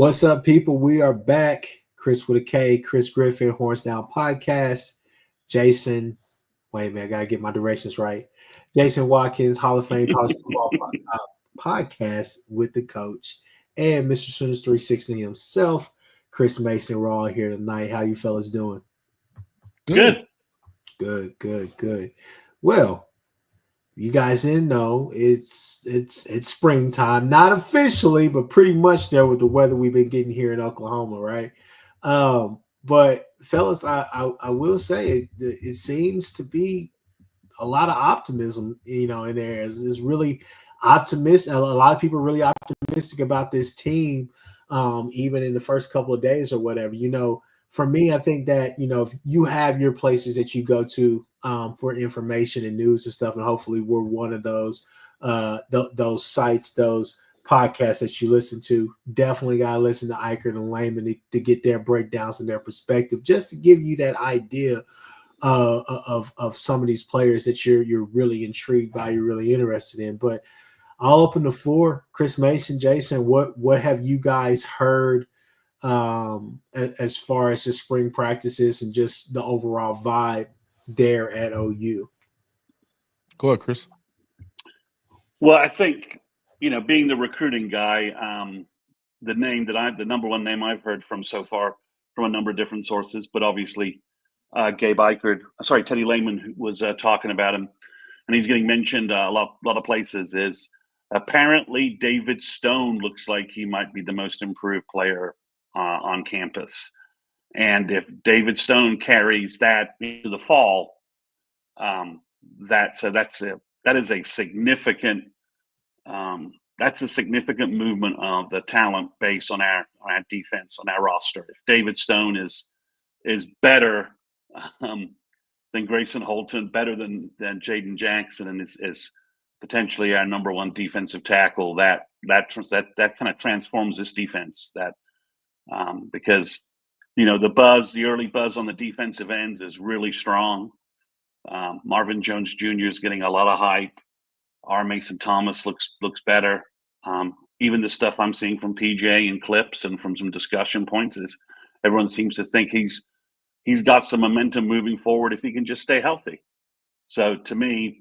What's up, people? We are back. Chris with a K, Kchris Griffin, Horns Down Podcast. Jason, wait a minute, I gotta get my directions right. Jason Watkins, Hall of Fame College Football Podcast with the coach, and Mr. Sooners 360 himself, Chris Mason. We're all here tonight. How you fellas doing? Good. Good. Well, you guys didn't know it's springtime, not officially, but pretty much there with the weather we've been getting here in Oklahoma, right? But fellas, I will say it seems to be a lot of optimism, in there. It's really optimistic. A lot of people are really optimistic about this team, even in the first couple of days or whatever. For me, I think that, if you have your places that you go to for information and news and stuff, and hopefully we're one of those sites, those podcasts that you listen to, definitely got to listen to Eichert and Lehman to get their breakdowns and their perspective, just to give you that idea of some of these players that you're really intrigued by, you're really interested in. But I'll open the floor. Chris Mason, Jason, what have you guys heard as far as the spring practices and just the overall vibe there at OU? Go ahead, Chris. Well, I think, being the recruiting guy, the number one name I've heard from so far from a number of different sources, but obviously Teddy Lehman was talking about him, and he's getting mentioned a lot of places, is apparently David Stone looks like he might be the most improved player on campus. And if David Stone carries that into the fall, that is a significant movement of the talent base on our defense, on our roster. If David Stone is better than Grayson Holton, better than Jaden Jackson, and is potentially our number one defensive tackle, that kind of transforms this defense. Because the early buzz on the defensive ends is really strong. Marvin Jones Jr. is getting a lot of hype. R. Mason Thomas looks better. Even the stuff I'm seeing from PJ and clips and from some discussion points is everyone seems to think he's got some momentum moving forward if he can just stay healthy. So to me,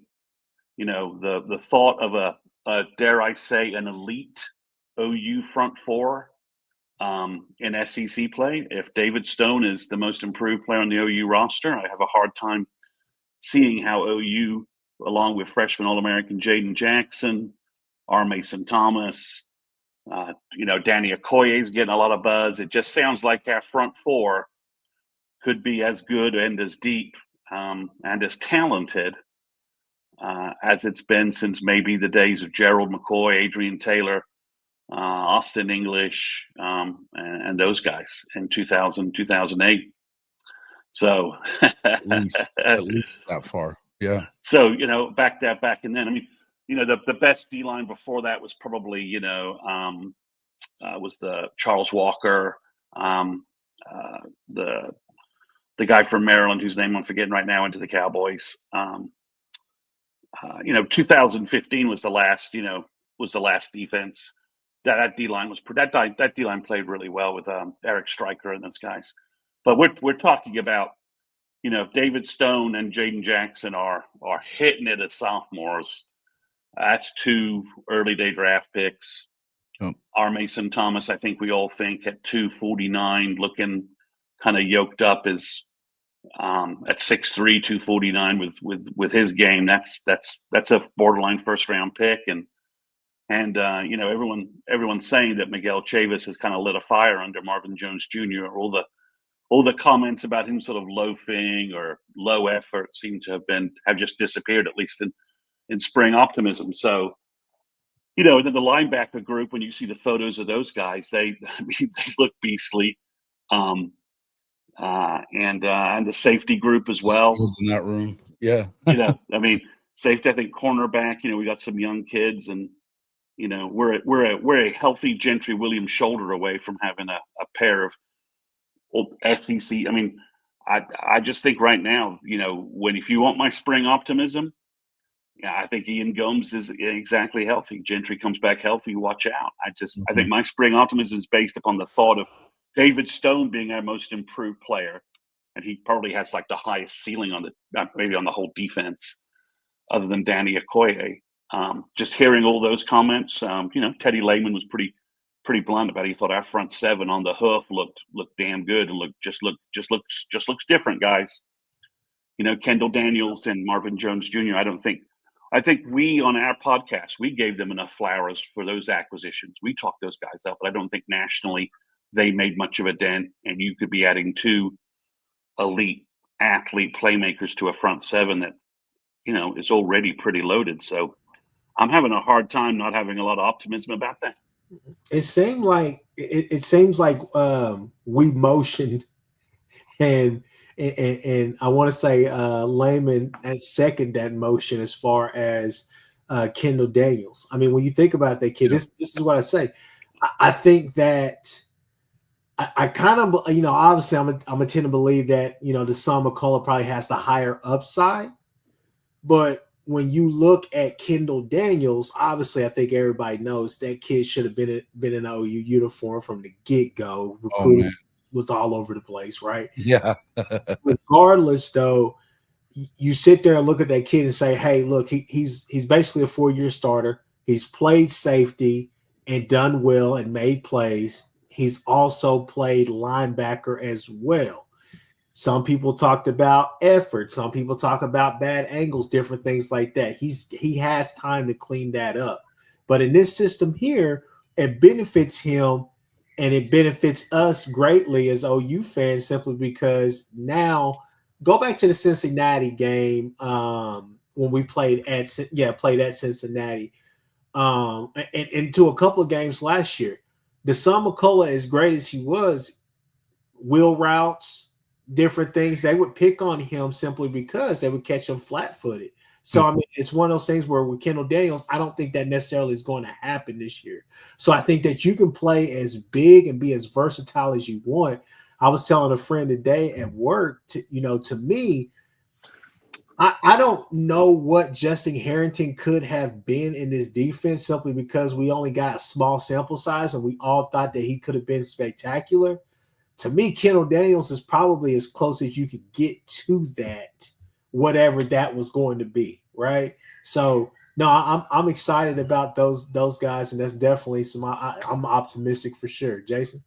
the thought of a dare I say an elite OU front four in SEC play, if David Stone is the most improved player on the OU roster, I have a hard time seeing how OU, along with freshman All-American Jaden Jackson, R. Mason Thomas, Danny Okoye is getting a lot of buzz. It just sounds like our front four could be as good and as deep and as talented as it's been since maybe the days of Gerald McCoy, Adrian Taylor, Austin English, and those guys in 2000, 2008. So at least that far. Yeah. So, back and then, the best D-line before that was probably, was the Charles Walker, the guy from Maryland whose name I'm forgetting right now, into the Cowboys. 2015 was the last defense. That D-line that D-line played really well with Eric Stryker and those guys. But we're talking about, if David Stone and Jaden Jackson are hitting it as sophomores, that's 2 early day draft picks. Oh. R. Mason Thomas, I think we all think at 249, looking kind of yoked up, is at 6'3", 249 with his game. That's a borderline first round pick, and everyone's saying that Miguel Chavis has kind of lit a fire under Marvin Jones Jr. All the comments about him sort of loafing or low effort seem to have just disappeared, at least in spring optimism. So, then the linebacker group, when you see the photos of those guys, they look beastly. And the safety group as well. In that room. Yeah. Safety, I think cornerback, we got some young kids, and, we're a healthy Gentry Williams shoulder away from having a pair of SEC. I just think right now, if you want my spring optimism, Yeah, I think Ian Gomes is exactly healthy. Gentry comes back healthy. Watch out. I think my spring optimism is based upon the thought of David Stone being our most improved player, and he probably has like the highest ceiling on maybe on the whole defense, other than Danny Okoye. Just hearing all those comments, Teddy Lehman was pretty blunt about it. He thought our front seven on the hoof looked damn good and looks different, guys. Kendall Daniels and Marvin Jones Jr. I think we on our podcast, we gave them enough flowers for those acquisitions. We talked those guys up, but I don't think nationally they made much of a dent. And you could be adding 2 elite athlete playmakers to a front seven that, is already pretty loaded. So I'm having a hard time not having a lot of optimism about that. It seemed like we motioned and I want to say Lehman at second that motion as far as Kendall Daniels. I mean, when you think about that kid, this is what I say. I think that I kind of, obviously I'm a tend to believe that, Deshaun McCullough probably has the higher upside. But when you look at Kendall Daniels, obviously I think everybody knows that kid should have been in an OU uniform from the get-go. Recruiting was all over the place, right? Yeah. Regardless, though, you sit there and look at that kid and say, hey, look, he's basically a 4-year starter. He's played safety and done well and made plays. He's also played linebacker as well. Some people talked about effort. Some people talk about bad angles, different things like that. He has time to clean that up. But in this system here, it benefits him and it benefits us greatly as OU fans simply because now go back to the Cincinnati game when we played at Cincinnati and to a couple of games last year. Deshaun McCullough, as great as he was, wheel routes, different things, they would pick on him simply because they would catch him flat-footed. So, I mean, it's one of those things where with Kendall Daniels, I don't think that necessarily is going to happen this year. So I think that you can play as big and be as versatile as you want. I was telling a friend today at work, to me, I don't know what Justin Harrington could have been in this defense simply because we only got a small sample size and we all thought that he could have been spectacular. To me, Kendall Daniels is probably as close as you could get to that, whatever that was going to be, right? So, no, I'm excited about those guys, and that's definitely I'm optimistic for sure. Jason?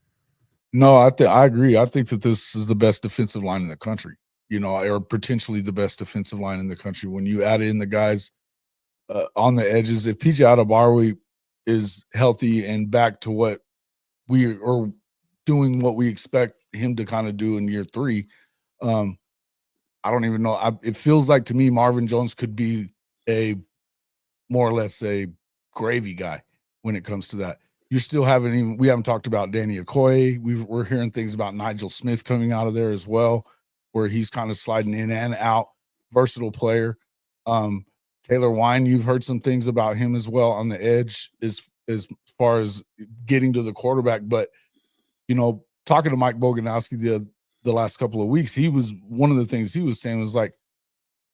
No, I agree. I think that this is the best defensive line in the country, or potentially the best defensive line in the country. When you add in the guys on the edges, if PJ Adebawore is healthy and back to what we are doing, what we expect him to kind of do in year 3, I don't even know. It feels like to me Marvin Jones could be a more or less a gravy guy when it comes to that. We haven't talked about Danny Okoye. We're hearing things about Nigel Smith coming out of there as well, where he's kind of sliding in and out, versatile player. Taylor Wine, you've heard some things about him as well on the edge as far as getting to the quarterback. But, talking to Mike Boganowski the last couple of weeks, he was one of the things he was saying was like,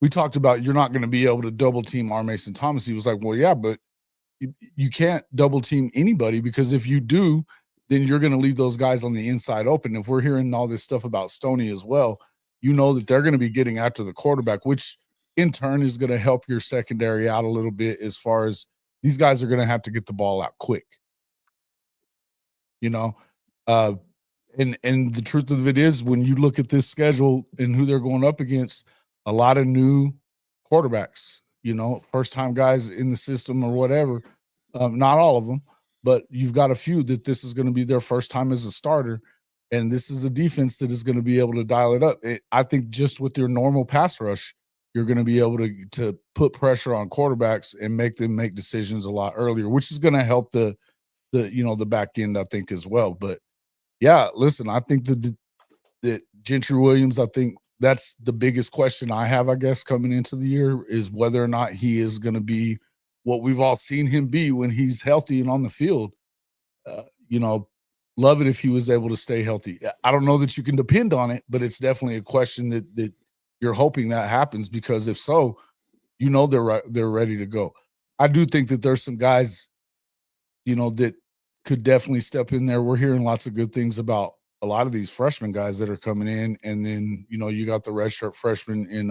we talked about you're not going to be able to double team R. Mason Thomas. He was like, well, yeah, but you can't double team anybody because if you do, then you're going to leave those guys on the inside open. If we're hearing all this stuff about Stoney as well, that they're going to be getting after the quarterback, which in turn is going to help your secondary out a little bit as far as these guys are going to have to get the ball out quick. And the truth of it is, when you look at this schedule and who they're going up against, a lot of new quarterbacks, first-time guys in the system or whatever. Not all of them, but you've got a few that this is going to be their first time as a starter, and this is a defense that is going to be able to dial it up. I think just with your normal pass rush, you're going to be able to put pressure on quarterbacks and make them make decisions a lot earlier, which is going to help the back end, I think, as well. But yeah, listen, I think that Gentry Williams, I think that's the biggest question I have, I guess, coming into the year is whether or not he is going to be what we've all seen him be when he's healthy and on the field. Love it if he was able to stay healthy. I don't know that you can depend on it, but it's definitely a question that you're hoping that happens, because if so, they're ready to go. I do think that there's some guys, that could definitely step in there. We're hearing lots of good things about a lot of these freshman guys that are coming in, and then you got the redshirt freshman in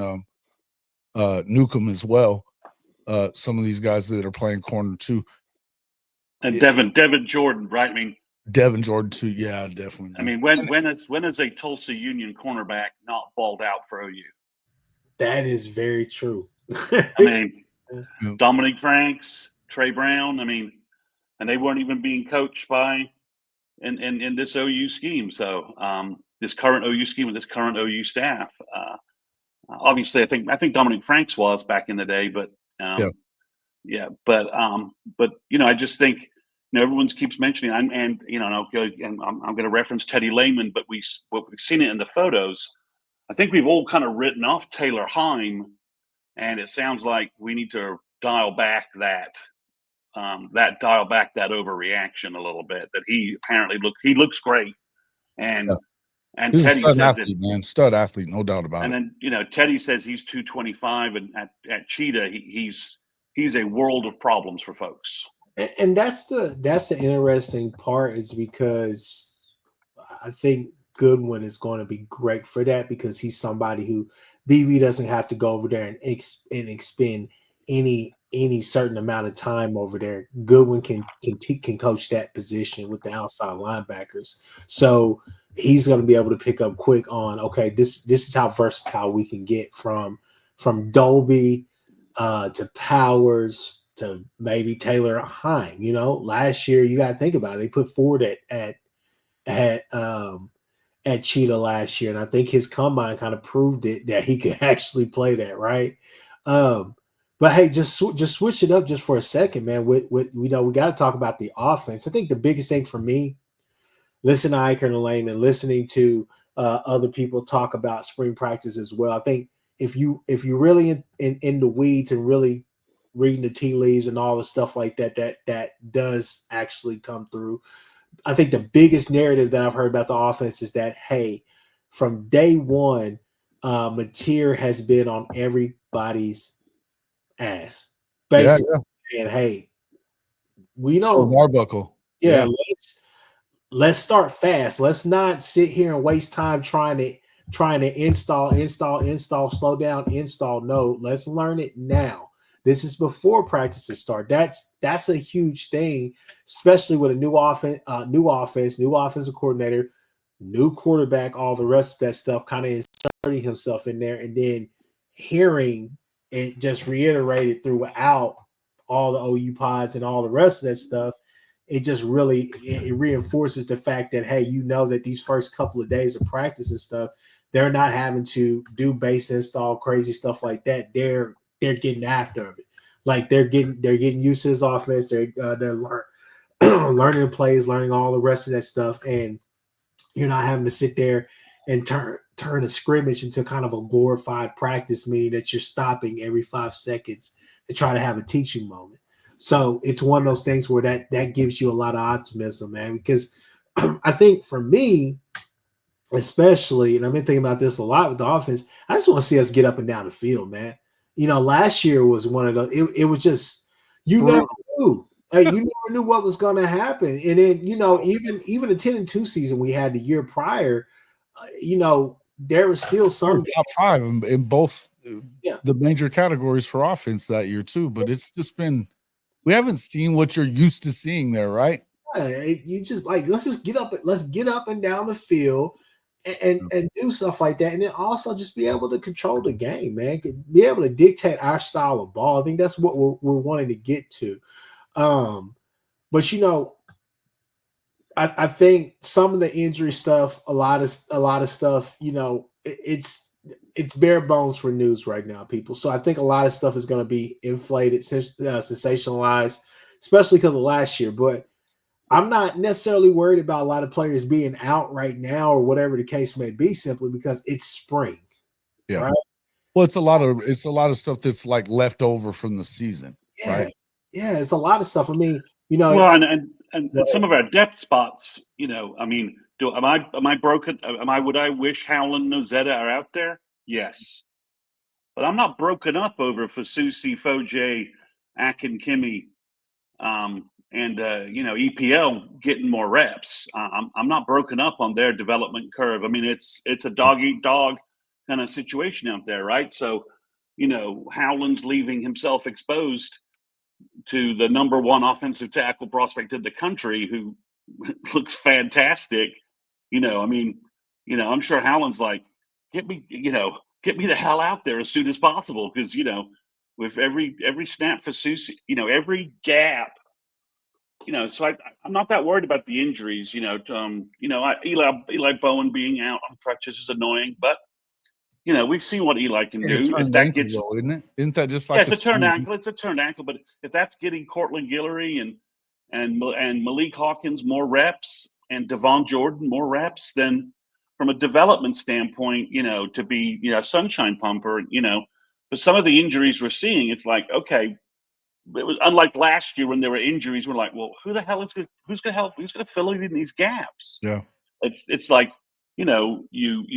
Newcomb as well. Some of these guys that are playing corner too, and Devin Jordan, right? I mean, Devin Jordan too. Yeah, definitely. I mean, when is a Tulsa Union cornerback not balled out for OU? That is very true. I mean, Dominic Franks, Trey Brown. I mean, and they weren't even being coached by in this OU scheme. So this current OU scheme with this current OU staff. Obviously, I think Dominic Franks was back in the day, but but I just think everyone keeps mentioning, and I'm going to reference Teddy Lehman, but we've seen it in the photos. I think we've all kind of written off Taylor Heim, and it sounds like we need to dial back that overreaction a little bit. That he apparently looks great, and he's Teddy a stud says athlete, man, stud athlete, no doubt about it. And then Teddy says he's 225, and at Cheetah he's a world of problems for folks. And that's the interesting part, is because I think Goodwin is going to be great for that, because he's somebody who BV doesn't have to go over there and expend any certain amount of time over there. Goodwin can coach that position with the outside linebackers, so he's going to be able to pick up quick on, okay, this is how versatile we can get from Dolby to Powers to maybe Taylor Heim. Last year, you got to think about it, they put Ford at Cheetah last year, and I think his combine kind of proved it that he could actually play that, right? But hey, just switch it up just for a second, man. We got to talk about the offense. I think the biggest thing for me, listening to Iker and Lane and listening to other people talk about spring practice as well, I think if you really in the weeds and really reading the tea leaves and all the stuff like that does actually come through. I think the biggest narrative that I've heard about the offense is that, hey, from day one, Mateer has been on everybody's ass, basically. Yeah. And hey, we know Arbuckle. Yeah, let's start fast. Let's not sit here and waste time trying to install, slow down, install. No, let's learn it now. This is before practices start. That's a huge thing, especially with a new offense, new offensive coordinator, new quarterback, all the rest of that stuff, kind of inserting himself in there, and then hearing it just reiterated throughout all the OU pods and all the rest of that stuff. It just really it reinforces the fact that, hey, that these first couple of days of practice and stuff, they're not having to do base install, crazy stuff like that. They're getting after it. Like they're getting used to his offense. They're learning the plays, learning all the rest of that stuff, and you're not having to sit there and turn a scrimmage into kind of a glorified practice, meaning that you're stopping every 5 seconds to try to have a teaching moment. So it's one of those things where that gives you a lot of optimism, man, because I think for me, especially, and I've been thinking about this a lot with the offense, I just want to see us get up and down the field, man. Last year was one of those, it was just, never knew. You never knew what was going to happen. And then, even the 10-2 season we had the year prior, there was still some top 5 in both the major categories for offense that year too. But it's just been, we haven't seen what you're used to seeing there, right? You just let's get up and down the field and do stuff like that, and then also just be able to control the game, man. Be able to dictate our style of ball. I think that's what we're wanting to get to. But I think some of the injury stuff, a lot of stuff, it's bare bones for news right now, people. So I think a lot of stuff is going to be inflated, sensationalized, especially because of last year. But I'm not necessarily worried about a lot of players being out right now or whatever the case may be, simply because it's spring. Yeah. Right? Well, it's a lot of stuff that's like left over from the season. Yeah. Right. Yeah, it's a lot of stuff. I mean, well, and some of our depth spots, I mean, am I broken? Would I wish Howland and Nozetta are out there? Yes. but I'm not broken up over Fasusi, Foje, Akinkimi, and EPL getting more reps. I'm not broken up on their development curve. I mean, it's a dog eat dog kind of situation out there, right? So, Howland's leaving himself exposed to the number one offensive tackle prospect in the country, who looks fantastic. I'm sure Howland's like, get me the hell out there as soon as possible, because with every snap for Susie, every gap. So I'm not that worried about the injuries. Eli Bowen being out on crutches is annoying, but we've seen what Eli can do. If that gets, though, isn't it? Isn't that just like it's a turned ankle? It's a turned ankle, but if that's getting Cortland Guillory and Malik Hawkins more reps and Devon Jordan more reps, then from a development standpoint, to be sunshine pumper, but some of the injuries we're seeing, it's like, okay. It was unlike last year when there were injuries. We're like, well, who's going to help? Who's going to fill in these gaps? Yeah, it's like, you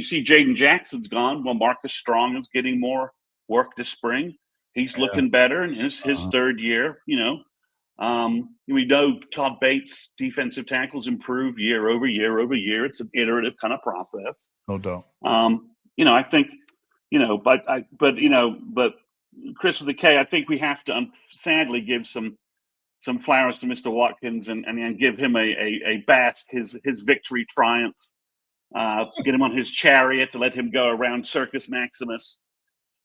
see Jaden Jackson's gone. Well, Marcus Strong is getting more work this spring. He's looking better in his third year. We know Todd Bates' defensive tackles improve year over year over year. It's an iterative kind of process. no doubt. I think, but Chris with the K, I think we have to sadly give some flowers to Mr. Watkins and give him a bask, his victory triumph. Get him on his chariot to let him go around Circus Maximus.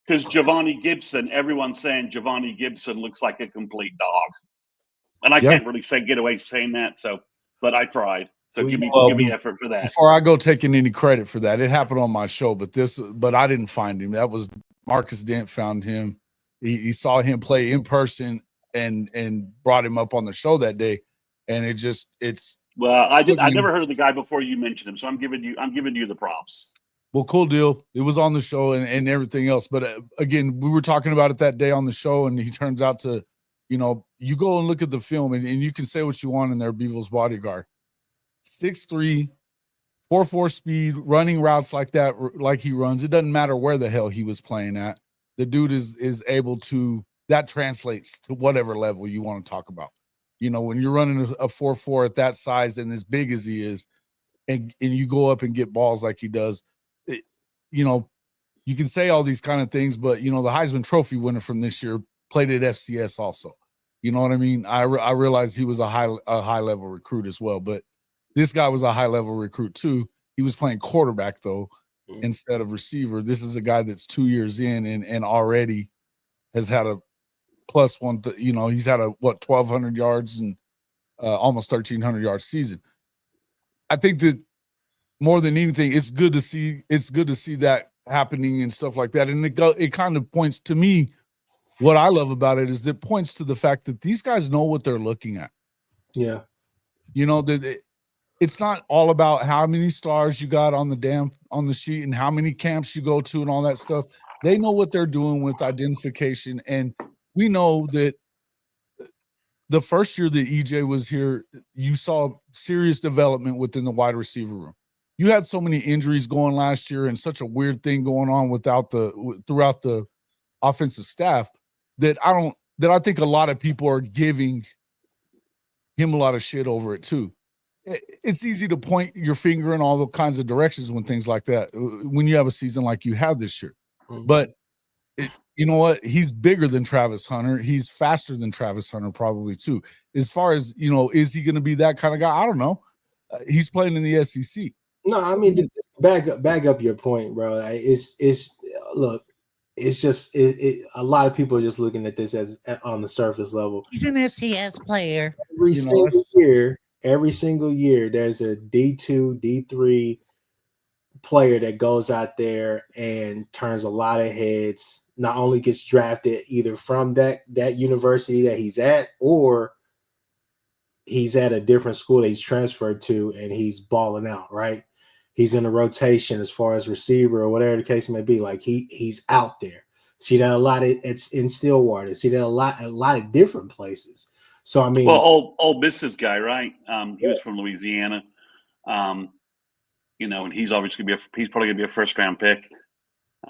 Because Giovanni Gibson, everyone's saying Giovanni Gibson looks like a complete dog. And I can't really get away saying that, but I tried. So give me effort for that. Before I go taking any credit for that, it happened on my show, but I didn't find him. That was Marcus Dent found him. He saw him play in person and brought him up on the show that day, and it's. Well, I never heard of the guy before you mentioned him, so I'm giving you the props. Well, cool deal. It was on the show and everything else, but again, we were talking about it that day on the show, and he turns out to, you go and look at the film, and you can say what you want in there. Bevel's bodyguard, 6'3", 4.4 speed, running routes like that, like he runs. It doesn't matter where the hell he was playing at. The dude is able to, that translates to whatever level you want to talk about. When you're running a 4.4 at that size and as big as he is, and you go up and get balls like he does, you can say all these kind of things, but, the Heisman Trophy winner from this year played at FCS also. You know what I mean? I realized he was a high level recruit as well, but this guy was a high level recruit too. He was playing quarterback though, instead of receiver. This is a guy that's 2 years in and already has had a plus one. He's had a 1,200 yards and almost 1,300 yard season. I think that more than anything, it's good to see that happening and stuff like that. And it kind of points to me. What I love about it is it points to the fact that these guys know what they're looking at. Yeah, that it's not all about how many stars you got on the sheet and how many camps you go to and all that stuff. They know what they're doing with identification. And we know that the first year that EJ was here, you saw serious development within the wide receiver room. You had so many injuries going last year and such a weird thing going on throughout the offensive staff that I think a lot of people are giving him a lot of shit over it too. It's easy to point your finger in all the kinds of directions when things like that, when you have a season like you have this year. But you know what? He's bigger than Travis Hunter. He's faster than Travis Hunter probably too. As far as, is he going to be that kind of guy? I don't know. He's playing in the SEC. No, I mean, back up your point, bro. Look, it's just a lot of people are just looking at this as on the surface level. He's an FCS player. Every single year, there's a D2, D3 player that goes out there and turns a lot of heads. Not only gets drafted either from that university that he's at, or he's at a different school that he's transferred to, and he's balling out. Right? He's in a rotation as far as receiver or whatever the case may be. Like he's out there. See that a lot. It's in Stillwater. See that a lot of different places. So I mean, well, old Miss's guy, right? He was from Louisiana, and he's obviously he's probably gonna be a first round pick.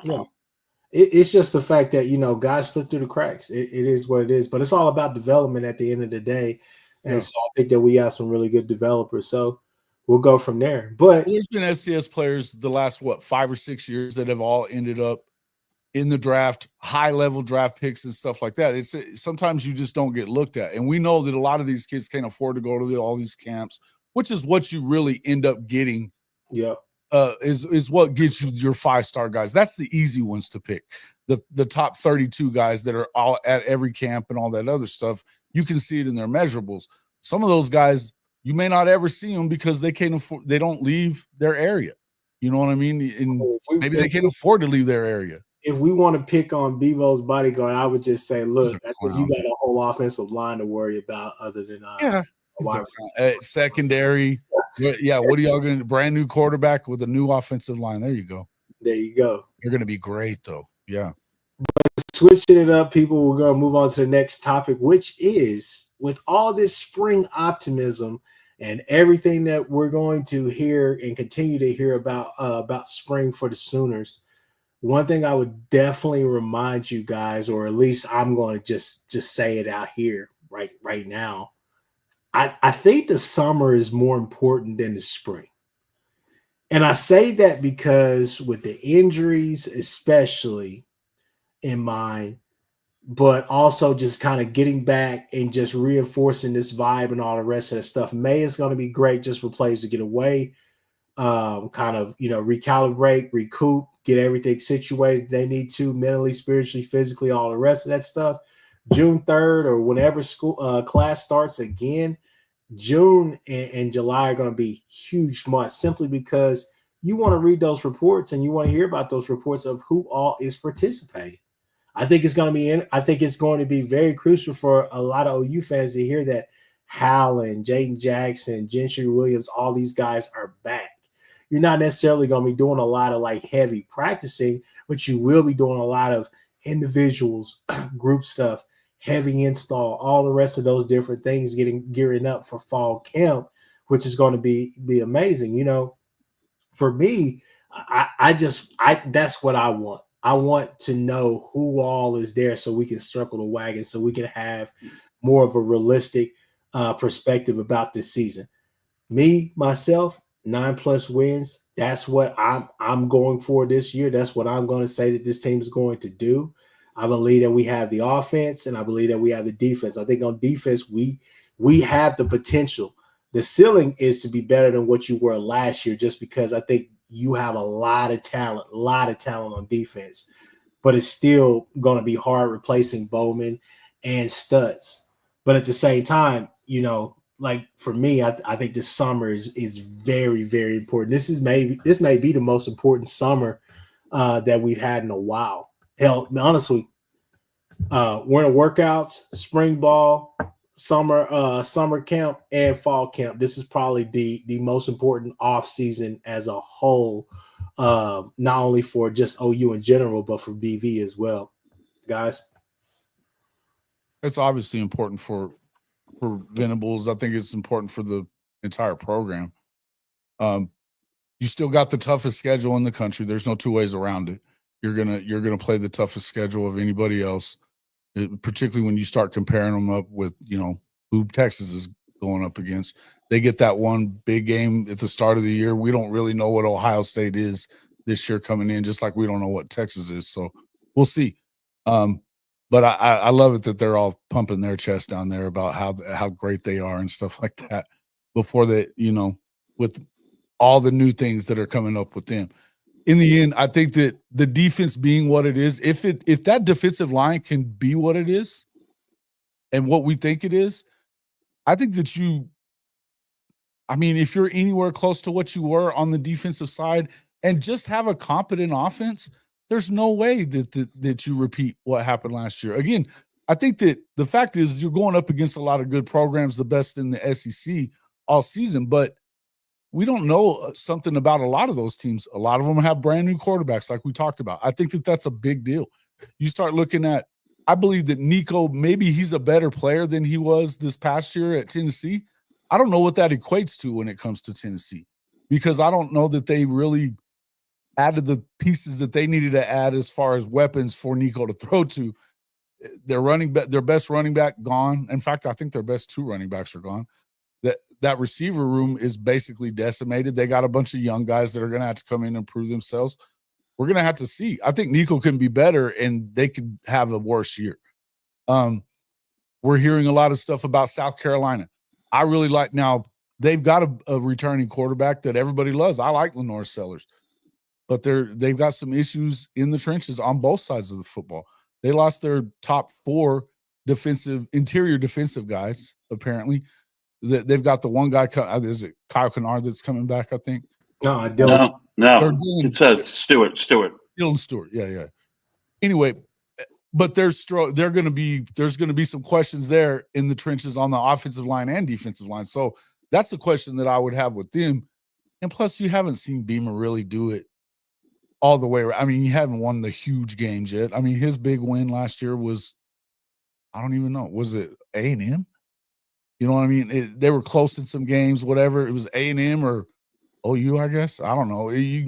Yeah, It's just the fact that, guys slip through the cracks. It is what it is, but it's all about development at the end of the day. And so I think that we have some really good developers. So we'll go from there. But there's been SCS players the last 5 or 6 years that have all ended up in the draft, high level draft picks and stuff like that. It's sometimes you just don't get looked at. And we know that a lot of these kids can't afford to go to all these camps, which is what you really end up getting. Yeah. Is what gets you your 5-star guys. That's the easy ones to pick. The top 32 guys that are all at every camp and all that other stuff. You can see it in their measurables. Some of those guys, you may not ever see them because they can't afford, they don't leave their area. You know what I mean? And maybe they can't afford to leave their area. If we want to pick on Bevo's bodyguard, I would just say, look, I think you got a whole offensive line to worry about other than secondary. Yeah, what are y'all going to brand new quarterback with a new offensive line? There you go. There you go. You're going to be great, though. Yeah. But switching it up, people, we're going to move on to the next topic, which is with all this spring optimism and everything that we're going to hear and continue to hear about spring for the Sooners. One thing I would definitely remind you guys, or at least I'm going to just say it out here right now. I think the summer is more important than the spring. And I say that because with the injuries, especially in mind, but also just kind of getting back and just reinforcing this vibe and all the rest of the stuff. May is going to be great just for players to get away, recalibrate, recoup, get everything situated they need to mentally, spiritually, physically, all the rest of that stuff. June 3rd or whenever school class starts again, June and July are going to be huge months simply because you want to read those reports and you want to hear about those reports of who all is participating. I think it's going to be very crucial for a lot of OU fans to hear that Howland, Jaden Jackson, Gentry Williams, all these guys are back. You're not necessarily going to be doing a lot of heavy practicing, but you will be doing a lot of individuals, group stuff, heavy install, all the rest of those different things, gearing up for fall camp, which is going to be amazing. For me, I that's what I want. I want to know who all is there so we can circle the wagon, so we can have more of a realistic perspective about this season. Me, myself, 9+ wins. That's what I'm going for this year. That's what I'm going to say that this team is going to do. I believe that we have the offense and I believe that we have the defense. I think on defense, we have the potential. The ceiling is to be better than what you were last year, just because I think you have a lot of talent on defense, but it's still going to be hard replacing Bowman and Stutz. But at the same time, for me, I think this summer is very, very important. This may be the most important summer that we've had in a while. Hell, honestly, winter workouts, spring ball, summer camp, and fall camp. This is probably the most important off season as a whole, not only for just OU in general, but for BV as well, guys. It's obviously important for Venables. I think it's important for the entire program. You still got the toughest schedule in the country. There's no two ways around it. You're gonna play the toughest schedule of anybody else, particularly when you start comparing them up with who Texas is going up against. They get that one big game at the start of the year. We don't really know what Ohio State is this year coming in, just like we don't know what Texas is. So we'll see. But I love it that they're all pumping their chest down there about how great they are and stuff like that before they, with all the new things that are coming up with them. In the end, I think that the defense being what it is, if that defensive line can be what it is and what we think it is, I think that if you're anywhere close to what you were on the defensive side and just have a competent offense, there's no way that you repeat what happened last year. Again, I think that the fact is you're going up against a lot of good programs, the best in the SEC all season, but we don't know something about a lot of those teams. A lot of them have brand new quarterbacks, like we talked about. I think that that's a big deal. You start looking at, I believe that Nico, maybe he's a better player than he was this past year at Tennessee. I don't know what that equates to when it comes to Tennessee, because I don't know that they really added the pieces that they needed to add as far as weapons for Nico to throw to. Their best running back gone. In fact, I think their best 2 running backs are gone. That receiver room is basically decimated. They got a bunch of young guys that are going to have to come in and prove themselves. We're going to have to see. I think Nico can be better, and they could have a worse year. We're hearing a lot of stuff about South Carolina. I really like, now they've got a returning quarterback that everybody loves. I like Lenore Sellers, but they've got some issues in the trenches on both sides of the football. They lost their top 4 interior defensive guys, apparently. They've got the one guy, is it Kyle Kennard that's coming back, I think? No, it's Stewart. Dylan Stewart, yeah. Anyway, but there's going to be some questions there in the trenches on the offensive line and defensive line. So that's the question that I would have with them. And plus, you haven't seen Beamer really do it all the way around. I mean, you haven't won the huge games yet. I mean, his big win last year was, I don't even know, was it A&M? You know what I mean? They were close in some games, whatever. It was A&M or OU, I guess. I don't know. It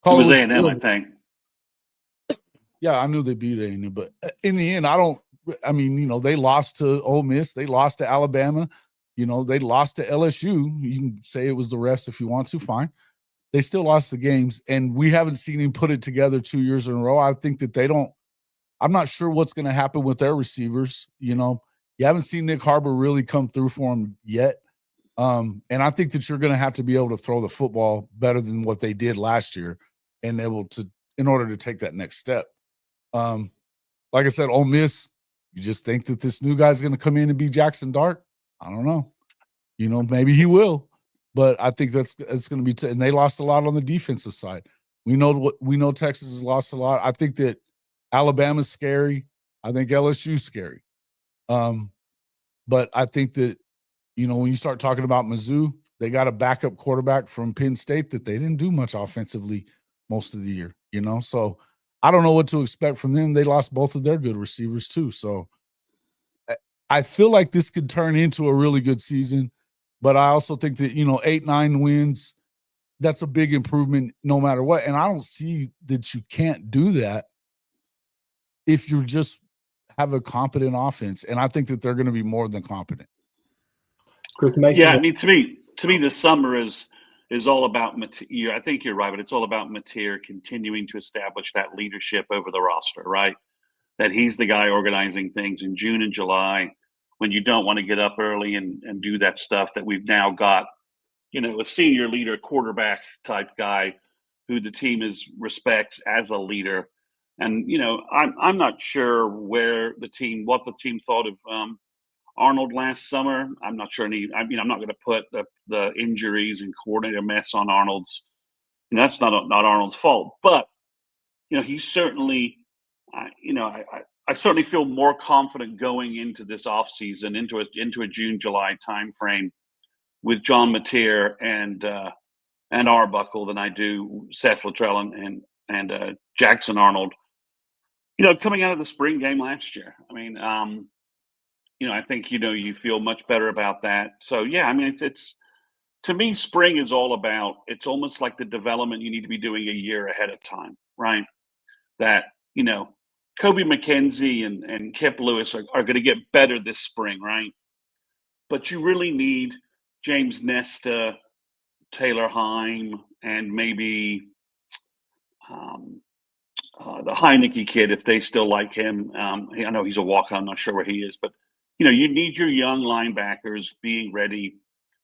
was A&M, I think. Yeah, I knew they beat A&M, but in the end, they lost to Ole Miss. They lost to Alabama. They lost to LSU. You can say it was the refs if you want to, fine. They still lost the games, and we haven't seen him put it together 2 years in a row. I think that I'm not sure what's going to happen with their receivers. You haven't seen Nick Harbor really come through for him yet. And I think that you're going to have to be able to throw the football better than what they did last year and in order to take that next step. Like I said, Ole Miss, you just think that this new guy's going to come in and be Jackson Dart? I don't know. Maybe he will, but I think it's going to be and they lost a lot on the defensive side. We know Texas has lost a lot. I think that Alabama's scary. I think LSU's scary. But I think that, when you start talking about Mizzou, they got a backup quarterback from Penn State that they didn't do much offensively most of the year, So I don't know what to expect from them. They lost both of their good receivers too. So I feel like this could turn into a really good season, but I also think that, 8-9 wins, that's a big improvement no matter what. And I don't see that you can't do that if you just have a competent offense. And I think that they're going to be more than competent. Chris Mason. Yeah, I mean, to me, this summer is all about Mateer. I think you're right, but it's all about Mateer continuing to establish that leadership over the roster, right? That he's the guy organizing things in June and July when you don't want to get up early and do that stuff that we've now got, a senior leader, quarterback type guy who the team respects as a leader. And, I'm not sure what the team thought of Arnold last summer. I'm not sure I'm not going to put the injuries and coordinator mess on Arnold's. That's not Arnold's fault, but he certainly, I certainly feel more confident going into this offseason, into a June, July timeframe with John Mateer and Arbuckle than I do Seth Luttrell and Jackson Arnold. Coming out of the spring game last year, I mean, I think, you feel much better about that. So, yeah, I mean, it's to me, spring is all about, it's almost like the development you need to be doing a year ahead of time, right? That, Kobe McKenzie and Kip Lewis are going to get better this spring, right? But you really need James Nesta, Taylor Heim, and maybe the Heineke kid, if they still like him. I know he's a walk-on, I'm not sure where he is, but you need your young linebackers being ready.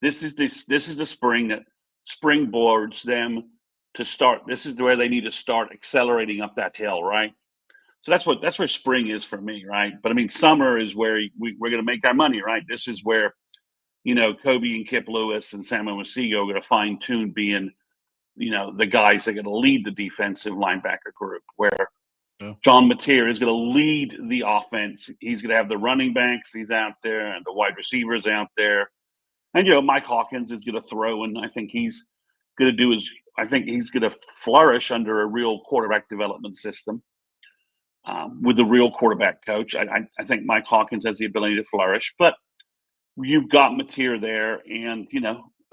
This is the spring that springboards them to start. This is where they need to start accelerating up that hill, right? So that's where spring is for me, right? But I mean, summer is where we're going to make our money, right? This is where Kobe and Kip Lewis and Samuel Masigo are going to fine tune being the guys that are going to lead the defensive linebacker group, where John Mateer is going to lead the offense. He's going to have the running backs. He's out there, and the wide receivers out there. And, Mike Hawkins is going to throw, and I think he's going to flourish under a real quarterback development system with a real quarterback coach. I think Mike Hawkins has the ability to flourish, but you've got Mateer there, and,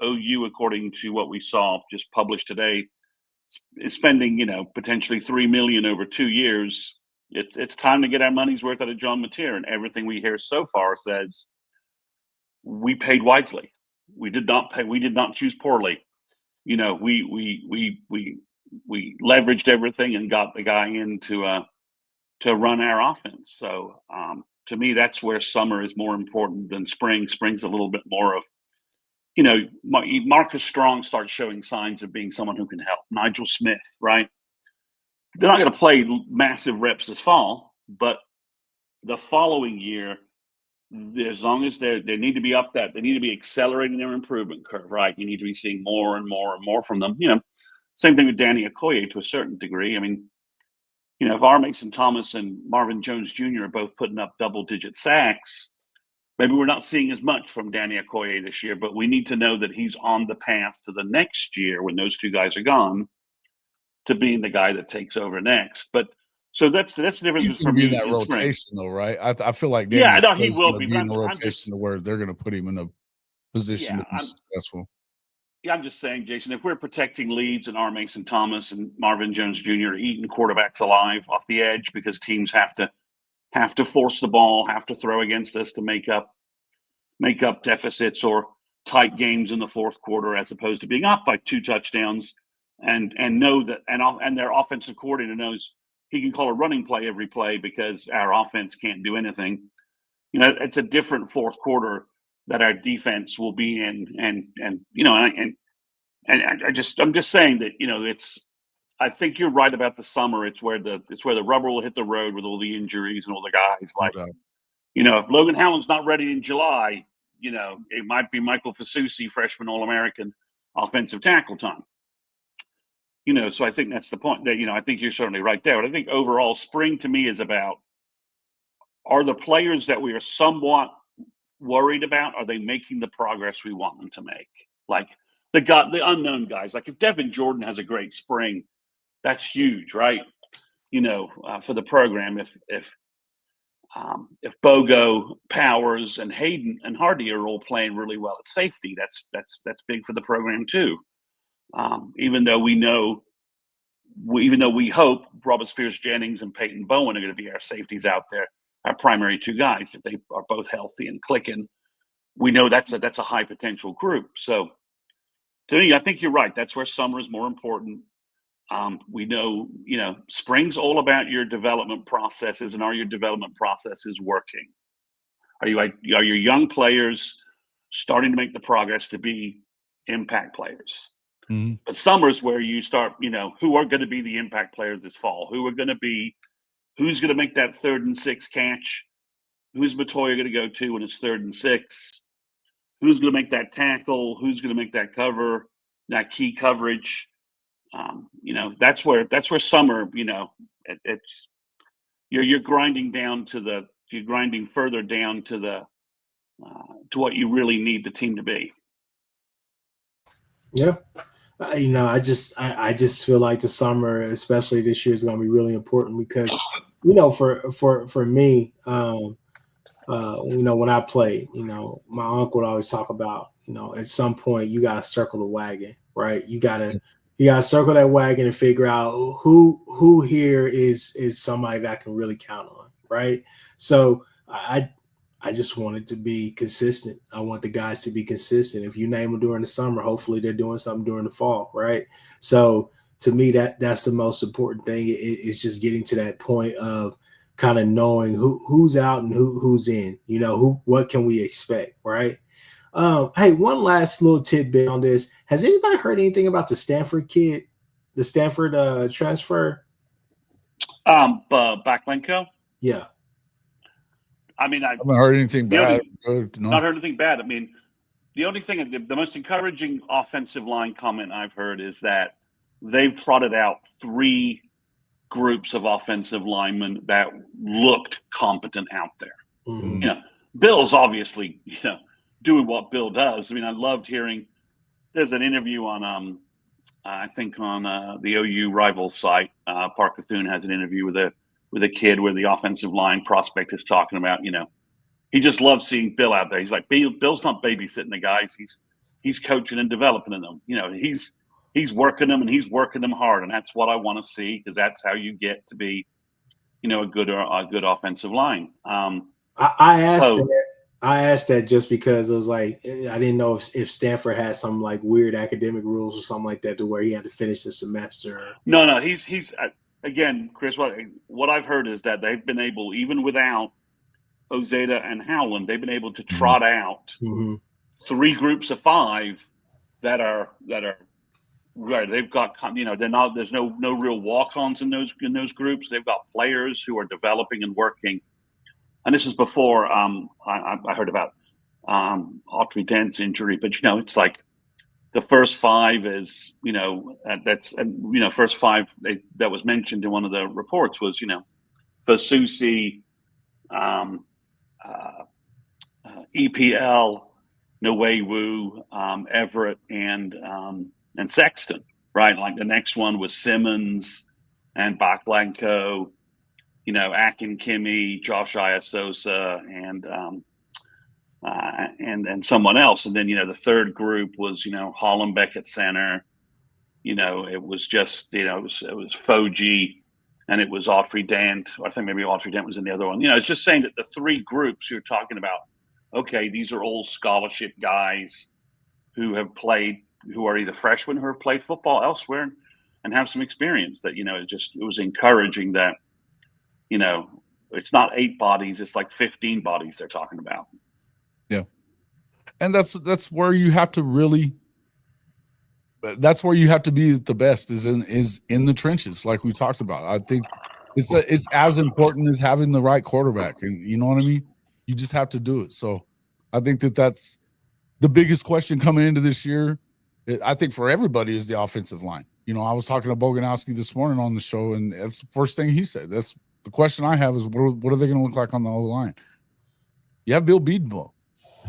OU, according to what we saw just published today, is spending, potentially $3 million over 2 years. It's time to get our money's worth out of John Mateer, and everything we hear so far says we paid wisely. We did not pay. We did not choose poorly. We leveraged everything and got the guy in to run our offense. So to me, that's where summer is more important than spring. Spring's a little bit more of, Marcus Strong starts showing signs of being someone who can help. Nigel Smith, right? They're not going to play massive reps this fall, but the following year, as long as they need to be up that, they need to be accelerating their improvement curve, right? You need to be seeing more and more and more from them. Same thing with Danny Okoye to a certain degree. I mean, if R. Mason Thomas and Marvin Jones Jr. are both putting up double-digit sacks, maybe we're not seeing as much from Danny Okoye this year, but we need to know that he's on the path to the next year when those two guys are gone to being the guy that takes over next. But so that's the difference. He's going to be in that rotation, though, right? I feel like he will be in a rotation to where they're going to put him in a position to be successful. Yeah, I'm just saying, Jason, if we're protecting leads and R. Mason Thomas and Marvin Jones Jr. eating quarterbacks alive off the edge because teams have to force the ball, have to throw against us to make up deficits or tight games in the fourth quarter, as opposed to being up by 2 touchdowns and know that and their offensive coordinator knows he can call a running play every play because our offense can't do anything. It's a different fourth quarter that our defense will be in, I'm just saying that I think you're right about the summer. It's where the rubber will hit the road with all the injuries and all the guys. Like, if Logan Howland's not ready in July, it might be Michael Fasusi, freshman All-American, offensive tackle time. So I think that's the point. That I think you're certainly right there. But I think overall, spring to me is about: are the players that we are somewhat worried about, are they making the progress we want them to make? Like the unknown guys. Like if Devin Jordan has a great spring, that's huge, right? For the program. If Bogo, Powers, and Hayden and Hardy are all playing really well at safety, that's big for the program too. Even though we hope Robert Spears-Jennings and Peyton Bowen are going to be our safeties out there, our primary 2 guys, if they are both healthy and clicking, we know that's a high potential group. So to me, I think you're right. That's where summer is more important. We know, spring's all about your development processes, and are your development processes working? Are your young players starting to make the progress to be impact players? Mm-hmm. But summer's where you start, who are going to be the impact players this fall? Who's going to make that 3rd and 6 catch? Who's Matoya going to go to when it's 3rd and 6? Who's going to make that tackle? Who's going to make that cover, that key coverage? That's where summer, it's you're grinding further down to what you really need the team to be. Yeah. I just feel like the summer, especially this year, is going to be really important because, for me, when I played, my uncle would always talk about, at some point you got to circle the wagon, right? You got to circle that wagon and figure out who here is somebody that I can really count on, right? So I just want it to be consistent. I want the guys to be consistent. If you name them during the summer, hopefully they're doing something during the fall, right? So to me, that's the most important thing. It's just getting to that point of kind of knowing who's out and who's in. What can we expect, right? Hey, one last little tidbit on this. Has anybody heard anything about the Stanford kid, the Stanford transfer? Backlenko? Yeah. I haven't heard anything bad. Not heard anything bad. I mean, the only thing, the most encouraging offensive line comment I've heard is that they've trotted out 3 groups of offensive linemen that looked competent out there. Mm-hmm. Bill's obviously, doing what Bill does. I mean, I loved hearing. There's an interview on, I think on the OU Rivals site. Parker Thune has an interview with a kid where the offensive line prospect is talking about, he just loves seeing Bill out there. He's like, Bill's not babysitting the guys. He's coaching and developing them. He's he's working them and he's working them hard, and that's what I want to see, because that's how you get to be, a good offensive line. I asked that just because it was like I didn't know if Stanford had some like weird academic rules or something like that to where he had to finish the semester. No, he's again, Chris. What I've heard is that they've been able, even without Ozeta and Howland, they've been able to trot out 3 groups of 5 that are right. They've got, they're not. There's no real walk-ons in those groups. They've got players who are developing and working. And this is before I heard about Autry Dent's injury, but it's like the first 5 is first 5 that was mentioned in one of the reports was Fasusi, EPL, Nwewu, Everett, and Sexton, right? Like the next one was Simmons and Baklenko, Akin Kimmy, Josh Iasosa, and someone else. And then, the third group was, Hollenbeck at center. It was just, it was Foji, and it was Autry Dent. I think maybe Autry Dent was in the other one. It's just saying that the 3 groups you're talking about, okay, these are old scholarship guys who are either freshmen who have played football elsewhere and have some experience that, it was encouraging that, it's not 8 bodies, it's like 15 bodies they're talking about. Yeah. And that's where you have to really, that's where you have to be the best is in the trenches, like we talked about. I think it's as important as having the right quarterback, and you know what I mean? You just have to do it. So I think that's the biggest question coming into this year. I think for everybody is the offensive line. I was talking to Boganowski this morning on the show, and that's the first thing he said. That's the question I have is what are they going to look like on the O-line? You have Bill Bedenbaugh.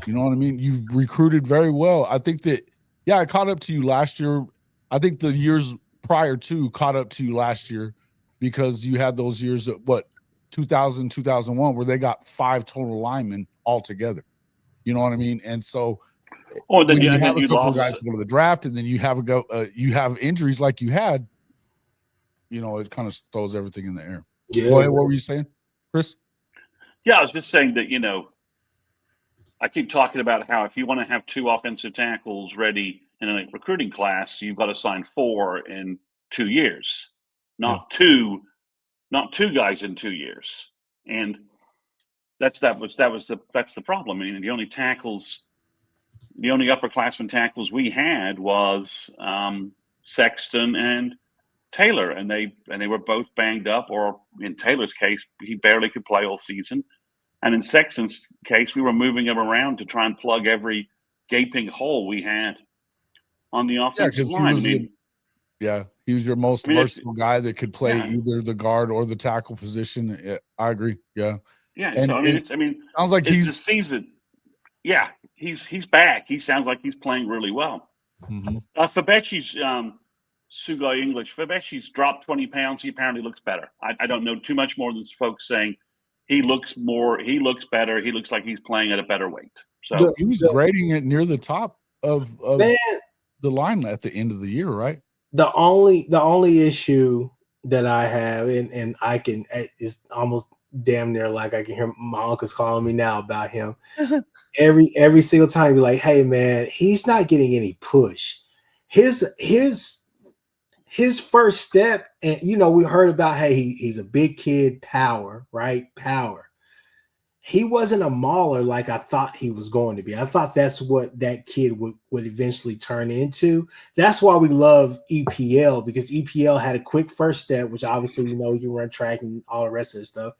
You know what I mean? You've recruited very well. I think that, I caught up to you last year. I think the years prior to caught up to you last year because you had those years of 2000, 2001, where they got 5 total linemen altogether. You know what I mean? And so then you have a couple lost guys go to the draft, and then you have injuries like you had, it kind of throws everything in the air. Yeah. What were you saying, Chris? Yeah, I was just saying that, I keep talking about how if you want to have 2 offensive tackles ready in a recruiting class, you've got to sign 4 in 2 years, not 2 guys in 2 years. And that's the problem. I mean, the only upperclassmen tackles we had was Sexton and Taylor, and they were both banged up, or in Taylor's case, he barely could play all season. And in Sexton's case, we were moving him around to try and plug every gaping hole we had on the offensive line. He was your most versatile guy that could play either the guard or the tackle position. I agree. Yeah. Yeah. And, so sounds like he's the season. Yeah, he's back. He sounds like he's playing really well. Mm-hmm. Fabechi's Sugai English. Fabechi's dropped 20 pounds. He apparently looks better. I don't know too much more than folks saying he looks better. He looks like he's playing at a better weight. So he was grading it near the top of the line at the end of the year, right? The only issue that I have, and I can, is almost damn near like I can hear my uncle's calling me now about him. Every single time you're like, hey man, he's not getting any push. His first step, and we heard about, hey, he's a big kid, power, right? Power. He wasn't a mauler like I thought he was going to be. I thought that's what that kid would eventually turn into. That's why we love EPL, because EPL had a quick first step, which obviously he can run track and all the rest of the stuff.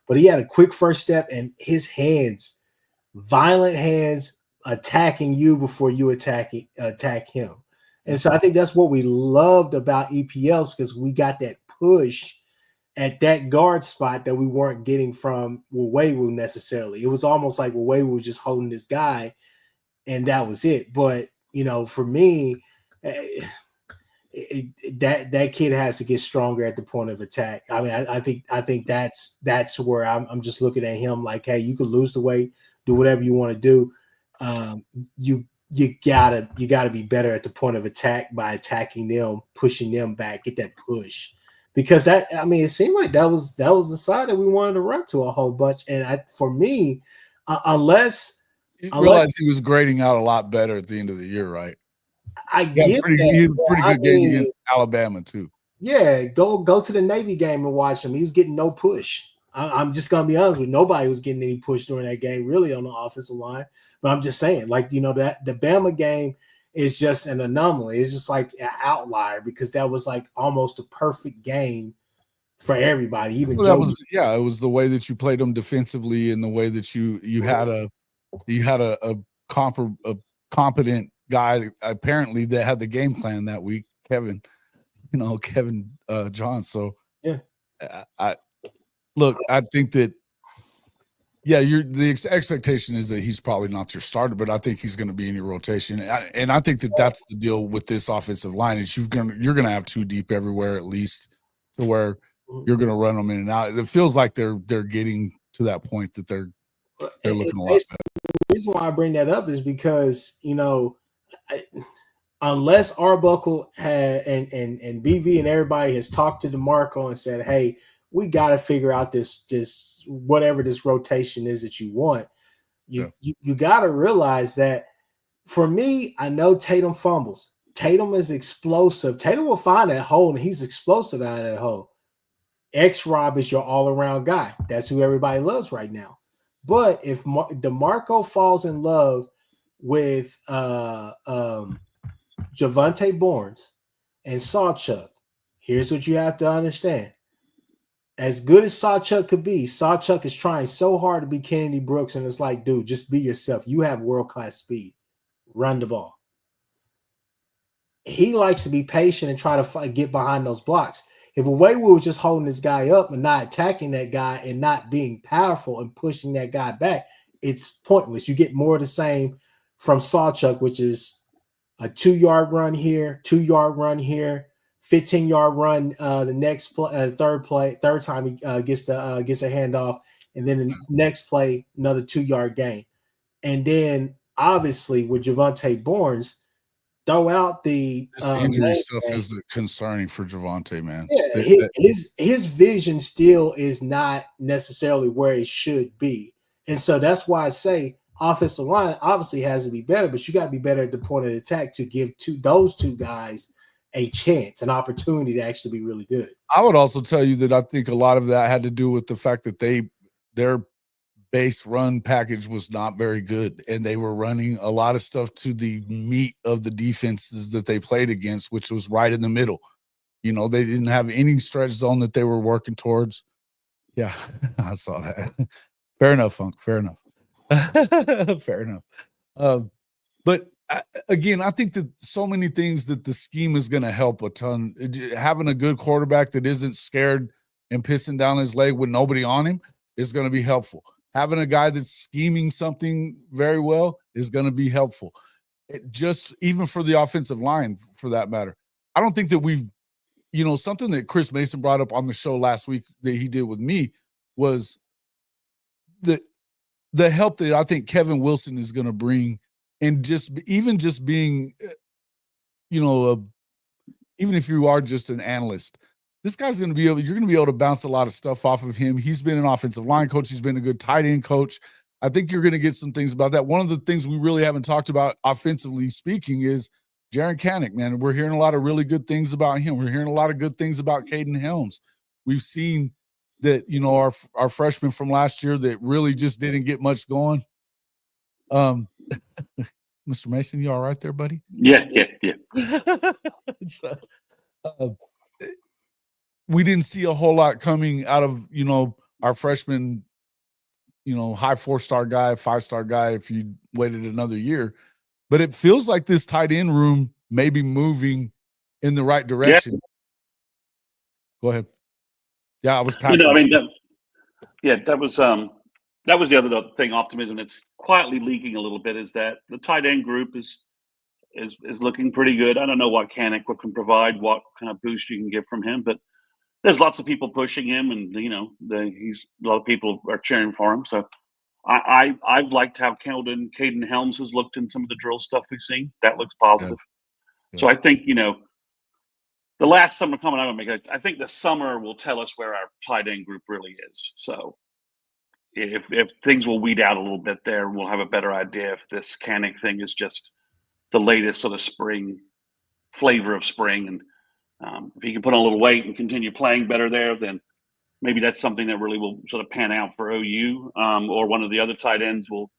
But he had a quick first step, and his hands, violent hands, attacking you before you attack him. And so I think that's what we loved about EPLs, because we got that push at that guard spot that we weren't getting from Wawewu necessarily. It was almost like Wawewu was just holding this guy, and that was it. But for me, that kid has to get stronger at the point of attack. I mean, I think that's where I'm just looking at him like, hey, you could lose the weight, do whatever you want to do. you gotta be better at the point of attack by attacking them, pushing them back, get that push. Because it seemed like that was the side that we wanted to run to a whole bunch. And for me, unless you realized he was grading out a lot better at the end of the year, right? I get he had a pretty good game against Alabama too. Yeah, go to the Navy game and watch him. He was getting no push. I'm just gonna be honest with you. Nobody was getting any push during that game, really, on the offensive line. But I'm just saying, like, that the Bama game is just an anomaly. It's just like an outlier because that was like almost a perfect game for everybody. Even it was the way that you played them defensively and the way that you had a competent guy apparently that had the game plan that week, Kevin John. So yeah, I think that the expectation is that he's probably not your starter, but I think he's going to be in your rotation, and I think that that's the deal with this offensive line is you're going to have two deep everywhere at least, to where you're going to run them in and out. It feels like they're getting to that point that they're looking a lot better. The reason why I bring that up is because unless Arbuckle and BV and everybody has talked to DeMarco and said, hey, we got to figure out this whatever this rotation is that you want. You got to realize that. For me, I know Tatum fumbles. Tatum is explosive. Tatum will find that hole, and he's explosive out of that hole. X-Rob is your all-around guy. That's who everybody loves right now. But if DeMarco falls in love with Javonte Barnes and Sawchuck, here's what you have to understand. As good as Sawchuck could be, Sawchuck is trying so hard to be Kennedy Brooks, and it's like, dude, just be yourself. You have world-class speed. Run the ball. He likes to be patient and try to get behind those blocks. If Away was just holding this guy up and not attacking that guy and not being powerful and pushing that guy back, it's pointless. You get more of the same from Sawchuck, which is a 2-yard run here, 2-yard run here, 15-yard run the next play, third time he gets a handoff, and then the next play, another 2-yard gain. And then obviously with Javonte Barnes, throw out the injury stuff is concerning for Javonte, man. Yeah, his vision still is not necessarily where it should be. And so that's why I say offensive line obviously has to be better, but you got to be better at the point of attack to give those two guys a chance, an opportunity to actually be really good. I would also tell you that I think a lot of that had to do with the fact that their base run package was not very good, and they were running a lot of stuff to the meat of the defenses that they played against, which was right in the middle. They didn't have any stretch zone that they were working towards. Yeah, I saw that. Fair enough, Funk. Fair enough. Fair enough. But again, I think that so many things that the scheme is going to help a ton. Having a good quarterback that isn't scared and pissing down his leg with nobody on him is going to be helpful. Having a guy that's scheming something very well is going to be helpful. Just even for the offensive line, for that matter. I don't think that we've, something that Chris Mason brought up on the show last week that he did with me was the help that I think Kevin Wilson is going to bring, and just being, even if you are just an analyst, this guy's you're going to be able to bounce a lot of stuff off of him. He's been an offensive line coach. He's been a good tight end coach. I think you're going to get some things about that. One of the things we really haven't talked about offensively speaking is Jaron Kanak, man. We're hearing a lot of really good things about him. We're hearing a lot of good things about Caden Helms. We've seen that, our freshman from last year that really just didn't get much going. Mr. Mason, you all right there, buddy? Yeah. We didn't see a whole lot coming out of, our freshman, high 4-star guy, 5-star guy, if you waited another year. But it feels like this tight end room may be moving in the right direction. Yeah. Go ahead. Yeah, I was passing. That was the other thing, optimism. It's quietly leaking a little bit, is that the tight end group is looking pretty good. I don't know what Kanak can provide, what kind of boost you can get from him, but there's lots of people pushing him, and a lot of people are cheering for him. So I've liked how Caden Helms has looked in some of the drill stuff we've seen. That looks positive. Yeah. So I think, the last summer coming out of me, I think the summer will tell us where our tight end group really is. So if things will weed out a little bit there, we'll have a better idea if this Kanik thing is just the latest sort of spring flavor of spring. And if he can put on a little weight and continue playing better there, then maybe that's something that really will sort of pan out for OU, or one of the other tight ends will,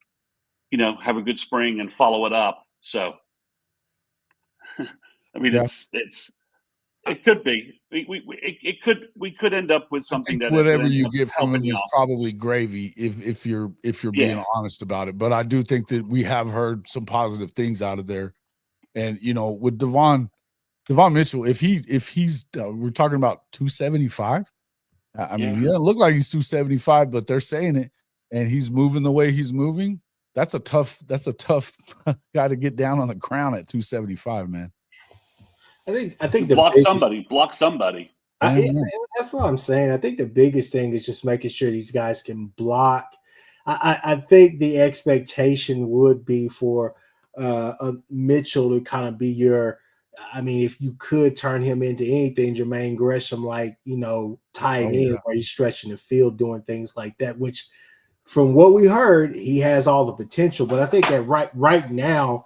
have a good spring and follow it up. So, I mean, Yeah. it could be. We could end up with something that whatever ends you up get from helping him the is offense. probably gravy if you're being honest about it. But I do think that we have heard some positive things out of there. And with Devon Mitchell, if he's we're talking about 275. I mean, he doesn't look like he's 275, but they're saying it, and he's moving the way he's moving. That's a tough guy to get down on the ground at 275, man. I think block somebody. That's what I'm saying. I think the biggest thing is just making sure these guys can block. I think the expectation would be for Mitchell to kind of be your. I mean, if you could turn him into anything, Jermaine Gresham, like tight end, where he's stretching the field, doing things like that. Which, from what we heard, he has all the potential. But I think that right now,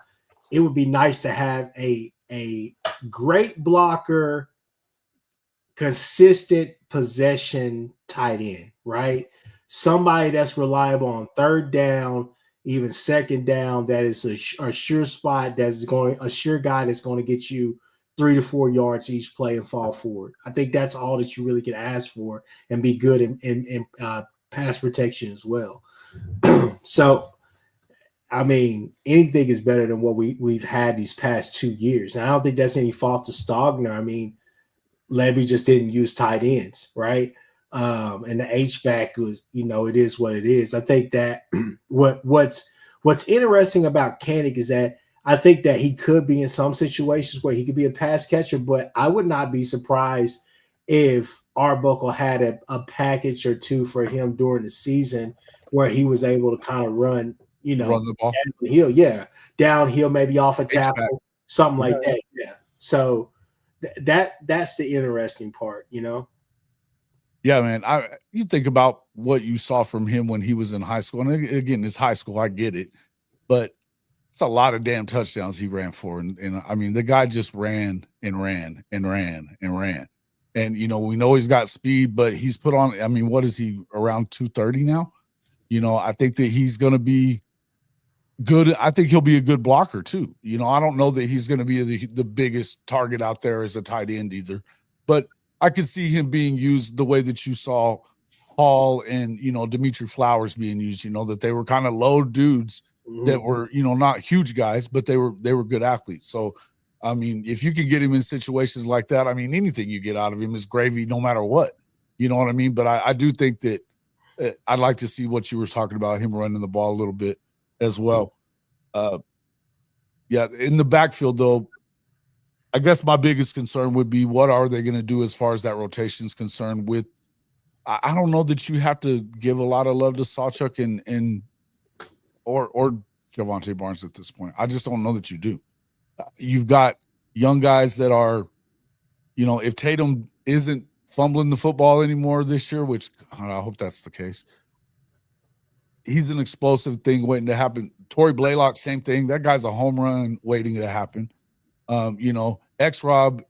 it would be nice to have a great blocker, consistent possession tight end, right? Somebody that's reliable on third down, even second down, that is a sure spot, a sure guy that's going to get you 3 to 4 yards each play and fall forward. I think that's all that you really can ask for, and be good in pass protection as well. So, I mean, anything is better than what we've had these past 2 years. And I don't think that's any fault to Stogner. I mean, Lebby just didn't use tight ends, right? And the H-back was, it is what it is. I think that what's interesting about Kanik is that I think that he could be in some situations where he could be a pass catcher, but I would not be surprised if Arbuckle had a package or two for him during the season where he was able to kind of run the ball downhill, maybe off a tackle, H-back. something like that. Yeah. So that's the interesting part, Yeah, man. You think about what you saw from him when he was in high school. And again, it's high school, I get it. But it's a lot of damn touchdowns he ran for. And I mean, the guy just ran and ran and ran and ran. And, we know he's got speed, but he's put on, I mean, what is he, around 230 now? I think that he's going to be good. I think he'll be a good blocker too. I don't know that he's going to be the biggest target out there as a tight end either. But I could see him being used the way that you saw Paul and, Dimitri Flowers being used, that they were kind of low dudes that were, not huge guys, but they were good athletes. So, I mean, if you can get him in situations like that, I mean, anything you get out of him is gravy no matter what. You know what I mean? But I do think that I'd like to see what you were talking about, him running the ball a little bit as well. In the backfield, though, I guess my biggest concern would be what are they going to do as far as that rotation is concerned with. I don't know that you have to give a lot of love to Sawchuk or Javonte Barnes at this point. I just don't know that you do. You've got young guys that are, if Tatum isn't fumbling the football anymore this year, which I hope that's the case, he's an explosive thing waiting to happen. Torrey Blaylock, same thing. That guy's a home run waiting to happen. X-Rob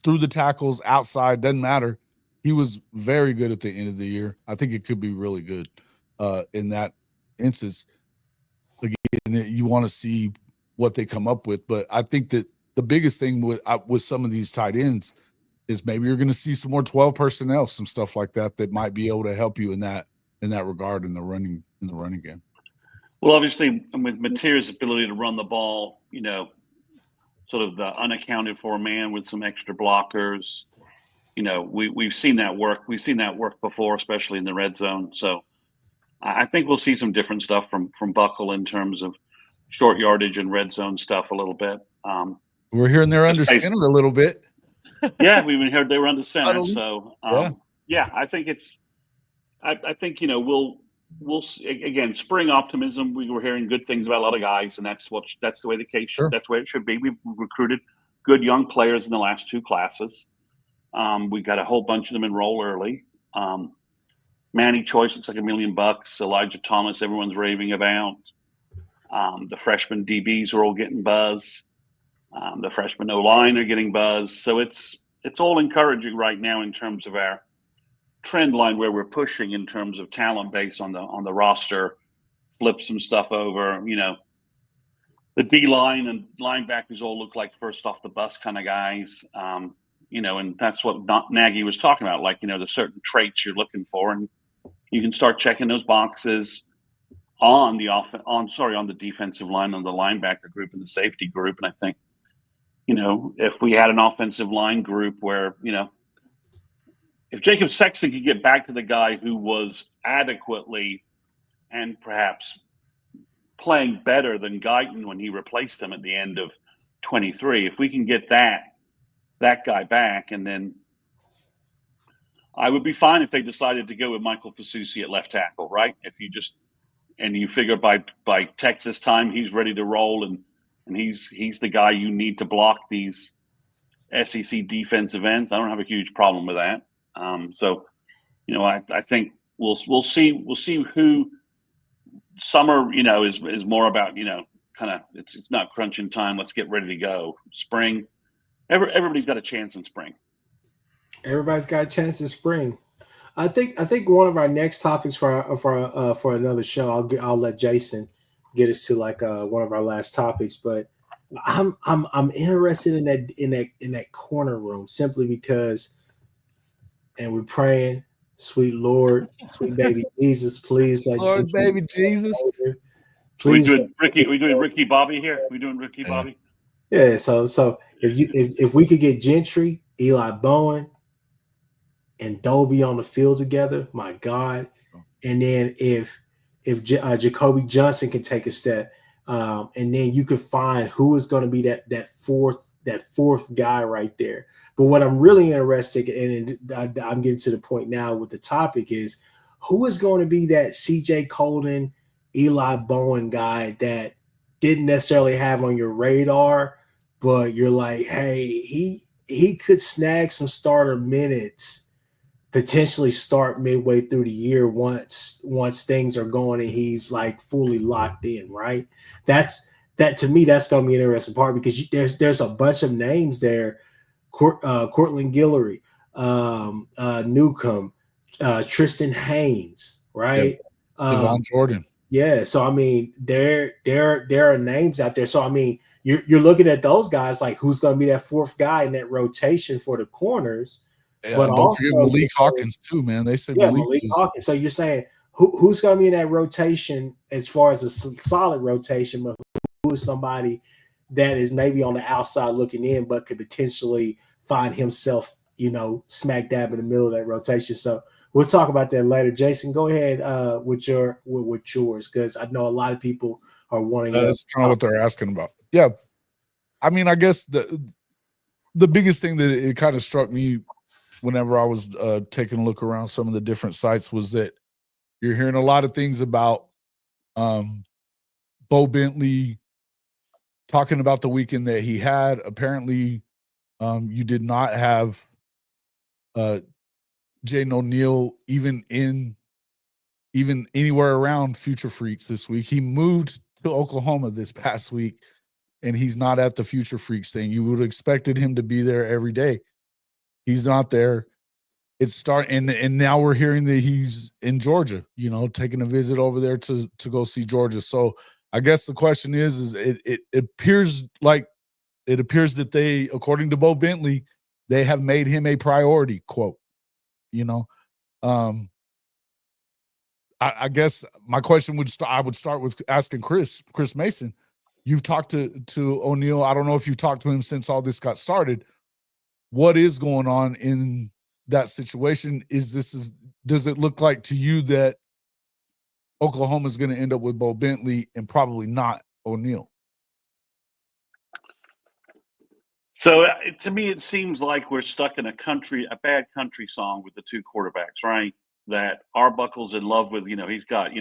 through the tackles outside, doesn't matter. He was very good at the end of the year. I think it could be really good in that instance. Again, you want to see what they come up with, but I think that the biggest thing with some of these tight ends is maybe you're going to see some more 12 personnel, some stuff like that might be able to help you in that regard in the running game. Well, obviously, with Mateer's ability to run the ball, sort of the unaccounted for man with some extra blockers, we've seen that work. We've seen that work before, especially in the red zone. So I think we'll see some different stuff from Buckle in terms of short yardage and red zone stuff a little bit. We're hearing they're under center a little bit. Yeah, we even heard they were under center. So I think I think we'll again, spring optimism. We were hearing good things about a lot of guys, and that's the way the case Sure. that's the way it should be. We've recruited good young players in the last 2 classes. We got a whole bunch of them enroll early. Manny Choice looks like $1 million. Elijah Thomas, everyone's raving about. The freshman DBs are all getting buzz. The freshman O-line are getting buzz. So it's all encouraging right now in terms of our trend line where we're pushing in terms of talent base on the roster. Flip some stuff over. The D line and linebackers all look like first off the bus kind of guys. And that's what Nagy was talking about. Like, there's certain traits you're looking for, and you can start checking those boxes on the defensive line, on the linebacker group and the safety group. And I think, if we had an offensive line group where, if Jacob Sexton could get back to the guy who was adequately and perhaps playing better than Guyton when he replaced him at the end of 23, if we can get that guy back, and then I would be fine if they decided to go with Michael Fasusi at left tackle, right? If you figure by Texas time he's ready to roll, and he's the guy you need to block these SEC defensive ends. I don't have a huge problem with that. I think we'll see who summer, is more about, kind of it's not crunching time. Let's get ready to go. Spring, everybody's got a chance in spring. Everybody's got a chance in spring. I think one of our next topics for another show, I'll let Jason get us to like one of our last topics, but I'm interested in that corner room simply because, and we're praying, sweet Lord, sweet baby Jesus, please let Lord, baby Jesus. Please. We doing Ricky Bobby here? We doing Ricky Bobby? Yeah. So if we could get Gentry, Eli Bowen, and Dolby on the field together, my God. And then if Jacoby Johnson can take a step, and then you could find who is going to be that fourth guy right there. But what I'm really interested in, and I'm getting to the point now with the topic, is who is going to be that CJ Colden, Eli Bowen guy that didn't necessarily have on your radar, but you're like, hey, he could snag some starter minutes, potentially start midway through the year once things are going and he's like fully locked in, right? That to me, that's going to be an interesting part because there's a bunch of names there. Cortland Guillory, Newcomb, Tristan Haynes, right? Yep. Devon Jordan. Yeah. So, I mean, there are names out there. So, I mean, you're looking at those guys, like who's going to be that fourth guy in that rotation for the corners. Yeah, but don't also forget Malik Hawkins too, man. They said Malik Hawkins. So you're saying who's going to be in that rotation as far as a solid rotation, but who is somebody that is maybe on the outside looking in, but could potentially find himself, smack dab in the middle of that rotation. So we'll talk about that later. Jason, go ahead with yours, because I know a lot of people are wanting. That's kind of what they're asking about. Yeah, I mean, I guess the biggest thing that it kind of struck me whenever I was taking a look around some of the different sites was that you're hearing a lot of things about Bowe Bentley talking about the weekend that he had. Apparently, you did not have Jaden O'Neal even anywhere around Future Freaks this week. He moved to Oklahoma this past week, and he's not at the Future Freaks thing. You would have expected him to be there every day. He's not there. And now we're hearing that he's in Georgia, taking a visit over there to go see Georgia. So I guess the question is it appears that they, according to Bowe Bentley, they have made him a priority, quote, I guess my question I would start with asking Chris Mason. You've talked to O'Neal. I don't know if you've talked to him since all this got started. What is going on in that situation? Does it look like to you that Oklahoma is going to end up with Bowe Bentley and probably not O'Neal? So to me, it seems like we're stuck in a bad country song with the two quarterbacks, right? that Arbuckle's in love with, he's got,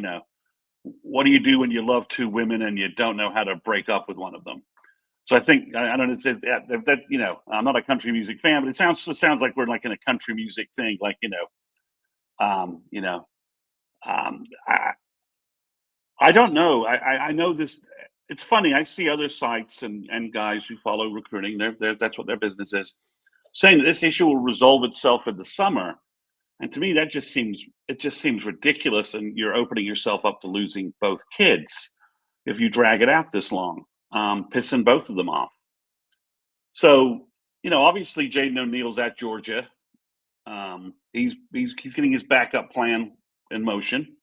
what do you do when you love two women and you don't know how to break up with one of them? So I think, I don't know, that I'm not a country music fan, but it sounds like we're like in a country music thing, like, I don't know. I know this. It's funny. I see other sites and guys who follow recruiting. That's what their business is, saying that this issue will resolve itself in the summer. And to me, it just seems ridiculous. And you're opening yourself up to losing both kids if you drag it out this long, pissing both of them off. So, obviously Jaden O'Neal's at Georgia. He's getting his backup plan in motion.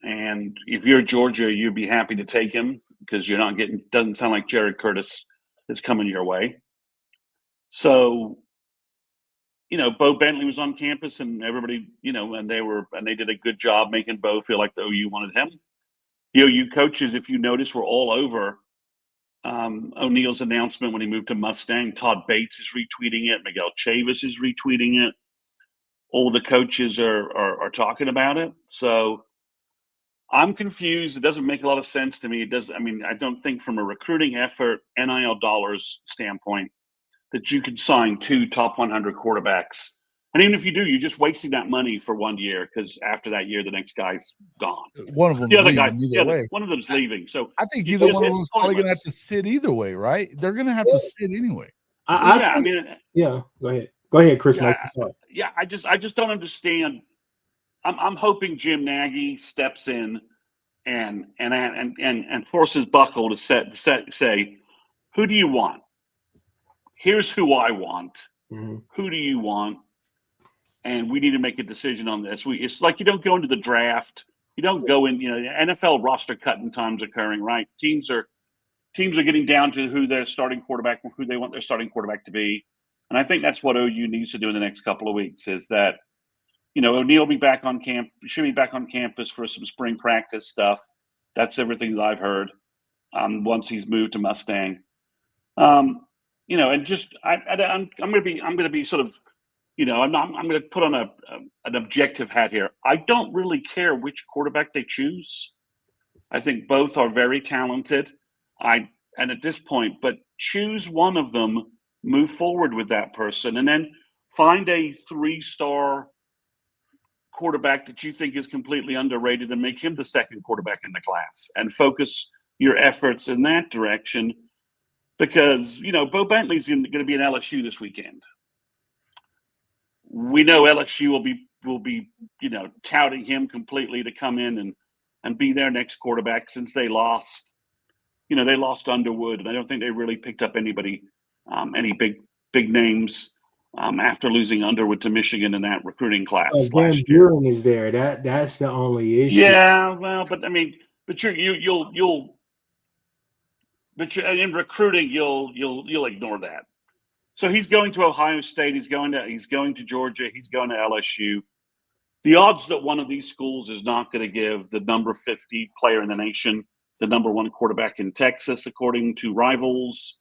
And if you're Georgia, you'd be happy to take him because you're not getting, doesn't sound like Jared Curtis is coming your way. So, Bowe Bentley was on campus and everybody, and they did a good job making Bowe feel like the OU wanted him. The OU coaches, if you notice, were all over O'Neal's announcement when he moved to Mustang. Todd Bates is retweeting it. Miguel Chavis is retweeting it. All the coaches are talking about it. So I'm confused. It doesn't make a lot of sense to me. I don't think from a recruiting effort, NIL dollars standpoint, that you could sign 2 top 100 quarterbacks. And even if you do, you're just wasting that money for 1 year because after that year, the next guy's gone. One of them, one of them's leaving. So I think either one of them is probably going to have to sit either way, right? They're going to have to sit anyway. Go ahead. Go ahead, Chris. I just don't understand. I'm hoping Jim Nagy steps in and forces Buckle to say, who do you want? Here's who I want. Mm-hmm. Who do you want? And we need to make a decision on this. It's like you don't go into the draft. You don't go in. NFL roster cutting time's occurring, right? Teams are getting down to who their starting quarterback, who they want their starting quarterback to be. And I think that's what OU needs to do in the next couple of weeks. Is that O'Neal should be back on campus for some spring practice stuff. That's everything that I've heard. Once he's moved to Mustang. And just I'm going to be sort of, I'm going to put on an objective hat here. I don't really care which quarterback they choose. I think both are very talented. And at this point, but choose one of them, move forward with that person, and then find a 3-star quarterback that you think is completely underrated and make him the second quarterback in the class and focus your efforts in that direction. Because, Bowe Bentley's going to be in LSU this weekend. We know LSU will be touting him completely to come in and be their next quarterback since they lost. They lost Underwood, and I don't think they really picked up anybody, any big names after losing Underwood to Michigan in that recruiting class last year. Buren is there. That's the only issue. Yeah, well, but in recruiting, you'll ignore that. So he's going to Ohio State. He's going to Georgia. He's going to LSU. The odds that one of these schools is not going to give the number 50 player in the nation, the number 1 quarterback in Texas, according to Rivals,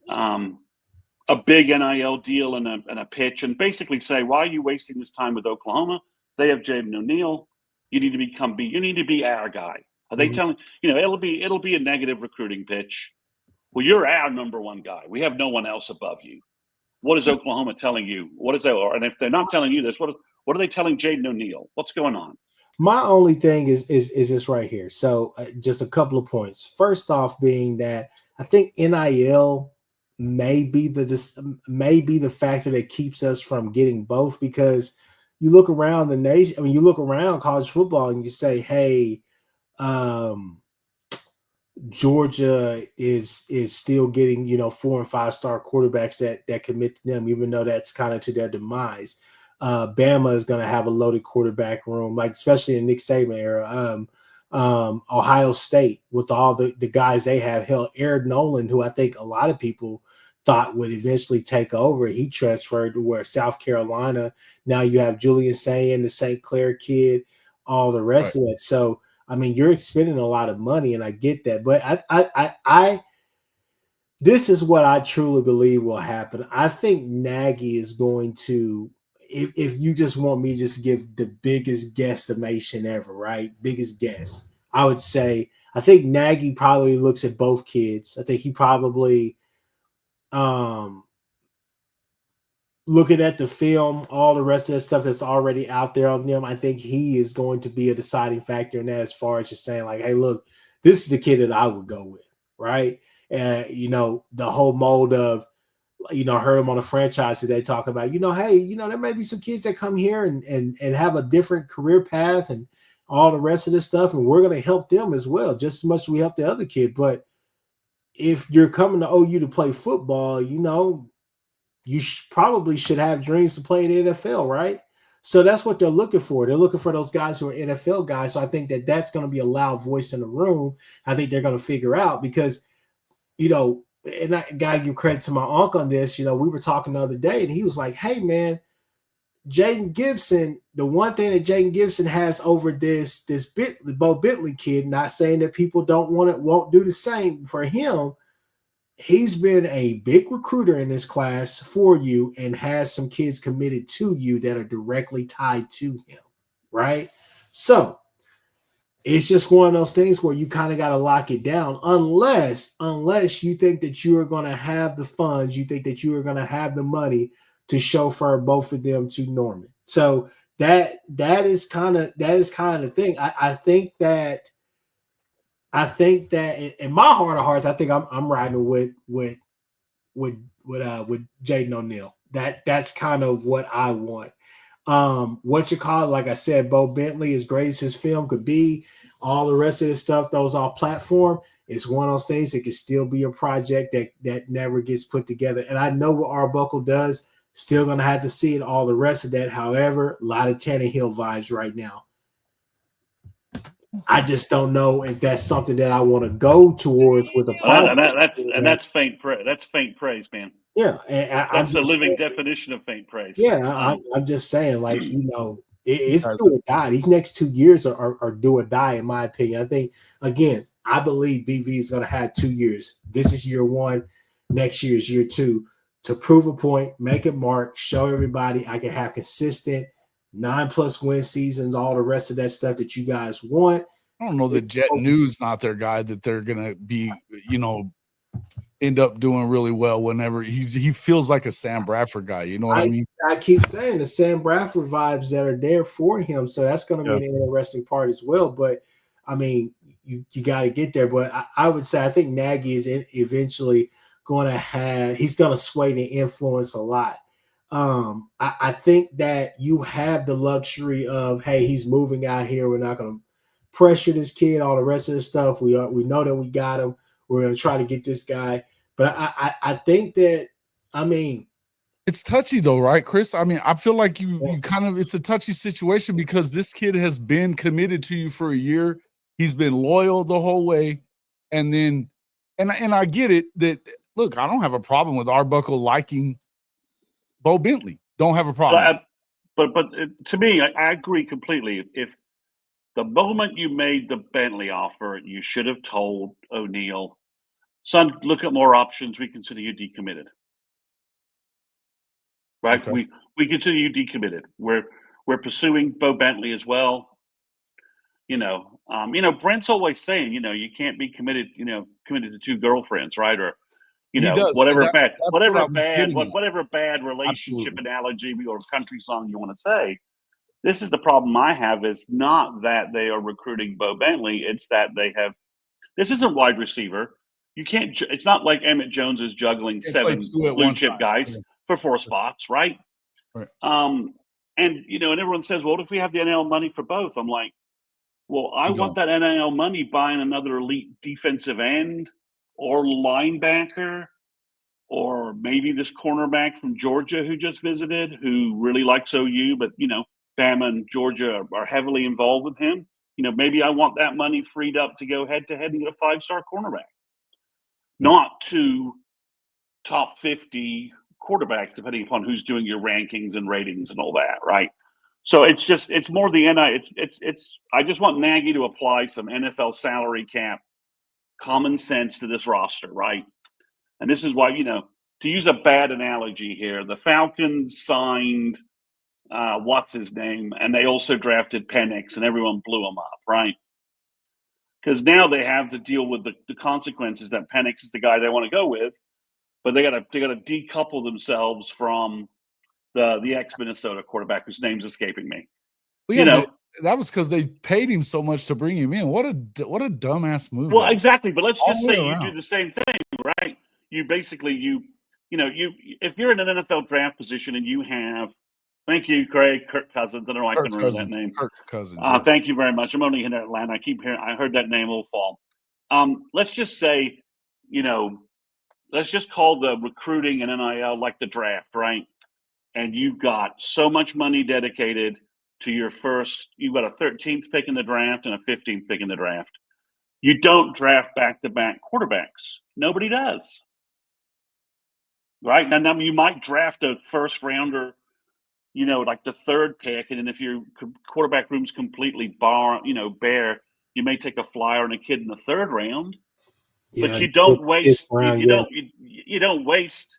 a big NIL deal and a pitch, and basically say, why are you wasting this time with Oklahoma? They have Jaden O'Neal. You need to be our guy. Are they telling it'll be a negative recruiting pitch? Well, you're our number 1 guy. We have no one else above you. What is Oklahoma telling you? What is that? And if they're not telling you this, what are they telling Jaden O'Neal? What's going on? My only thing is this right here. So just a couple of points. First off, being that I think NIL may be the factor that keeps us from getting both, because you look around the nation. I mean, you look around college football and you say, hey. Georgia is still getting 4 and 5-star quarterbacks that commit to them, even though that's kind of to their demise. Bama is going to have a loaded quarterback room, like especially in Nick Saban era. Ohio State with all the guys they have. Hell, Aaron Nolan, who I think a lot of people thought would eventually take over, he transferred to where South Carolina. Now you have Julian Sayin, the St. Clair kid, all the rest of it. So. I mean, you're spending a lot of money, and I get that. But I this is what I truly believe will happen. I think Nagy is going to if you just want me to just give the biggest guesstimation ever, right? Biggest guess, I would say I think Nagy probably looks at both kids. I think he probably looking at the film, all the rest of the stuff that's already out there on them, I think he is going to be a deciding factor in that as far as just saying like, hey, look, this is the kid that I would go with, right? You know, the whole mold of, you know, I heard him on a franchise today talking about, you know, hey, you know, there may be some kids that come here and have a different career path and all the rest of this stuff, and we're going to help them as well, just as much as we help the other kid. But if you're coming to OU to play football, you know, you probably should have dreams to play in the NFL, right? So that's what they're looking for. They're looking for those guys who are NFL guys. So I think that that's going to be a loud voice in the room. I think they're going to figure out because, you know, and I got to give credit to my uncle on this. You know, we were talking the other day, and he was like, hey, man, Jaden Gibson, the one thing that Jaden Gibson has over this Bowe Bentley kid, not saying that people won't do the same for him. He's been a big recruiter in this class for you and has some kids committed to you that are directly tied to him, right? So it's just one of those things where you kind of got to lock it down unless you think that you are going to have the funds, you think that you are going to have the money to chauffeur both of them to Norman. So that is kind of the thing. I think that in my heart of hearts, I think I'm riding with Jaden O'Neal. That's kind of what I want. What you call it, like I said, Bowe Bentley, as great as his film could be, all the rest of the stuff, those off platform, it's one of those things that can still be a project that never gets put together. And I know what Arbuckle does, still gonna have to see it, all the rest of that. However, a lot of Tannehill vibes right now. I just don't know if that's something that I want to go towards with a project. That's faint praise. That's faint praise, man. Yeah, That's a living definition of faint praise. Yeah, I'm just saying, like, you know, it's do or die. These next 2 years are do or die, in my opinion. I think, again, I believe BV is going to have 2 years. This is year one. Next year is year two. To prove a point, make a mark, show everybody I can have consistent 9+ win seasons, all the rest of that stuff that you guys want. I don't know that Jet News not their guy, that they're gonna be, you know, end up doing really well whenever he feels like a Sam Bradford guy. You know what I mean? I keep saying the Sam Bradford vibes that are there for him. So that's going to be an interesting part as well. But I mean, you got to get there. But I would say I think Nagy is eventually going to he's going to sway the influence a lot. I think that you have the luxury of, hey, he's moving out here. We're not going to pressure this kid, all the rest of the stuff. We know that we got him. We're going to try to get this guy. But I think that, I mean, it's touchy though, right, Chris? I mean, I feel like you kind of, it's a touchy situation because this kid has been committed to you for a year. He's been loyal the whole way. And then, and I get it that, look, I don't have a problem with Arbuckle liking Bowe Bentley. Don't have a problem. But to me, I agree completely. If the moment you made the Bentley offer, you should have told O'Neal, son, look at more options. We consider you decommitted. Right? Okay. We consider you decommitted. We're pursuing Bowe Bentley as well. You know, Brent's always saying, you know, you can't be committed to 2 girlfriends, right? Or, you know, whatever bad relationship analogy or country song you want to say. This is the problem I have, is not that they are recruiting Bowe Bentley. It's that this isn't wide receiver. You can't, it's not like Emmett Jones is juggling 7 blue chip guys for 4 spots, right? And, you know, and everyone says, well, what if we have the NIL money for both? I'm like, well, I want that NIL money buying another elite defensive end or linebacker, or maybe this cornerback from Georgia who just visited, who really likes OU, but, you know, Bama and Georgia are heavily involved with him. You know, maybe I want that money freed up to go head-to-head and get a 5-star cornerback, not 2 top 50 quarterbacks, depending upon who's doing your rankings and ratings and all that, right? So it's more the NIL. I just want Nagy to apply some NFL salary cap common sense to this roster, right? And this is why, you know, to use a bad analogy here, the Falcons signed what's his name, and they also drafted Penix, and everyone blew him up, right? Because now they have to deal with the consequences that Penix is the guy they want to go with, but they got to decouple themselves from the ex-Minnesota quarterback whose name's escaping me. Well, yeah, that was because they paid him so much to bring him in. What a dumbass move. Well, exactly. But let's just say you around. do the same thing, right? You basically if you're in an NFL draft position and you have, thank you, Craig, Kirk Cousins. I don't know if I can remember that name. Kirk Cousins. Yes. Thank you very much. I'm only in Atlanta. I heard that name will fall. Let's just say, let's just call the recruiting and NIL like the draft, right? And you've got so much money dedicated to you've got a 13th pick in the draft and a 15th pick in the draft. You don't draft back-to-back quarterbacks. Nobody does. Right? Now you might draft a first rounder, like the third pick, and then if your quarterback room's completely bare, you may take a flyer on a kid in the third round. Yeah, but you don't waste. Round, you don't waste.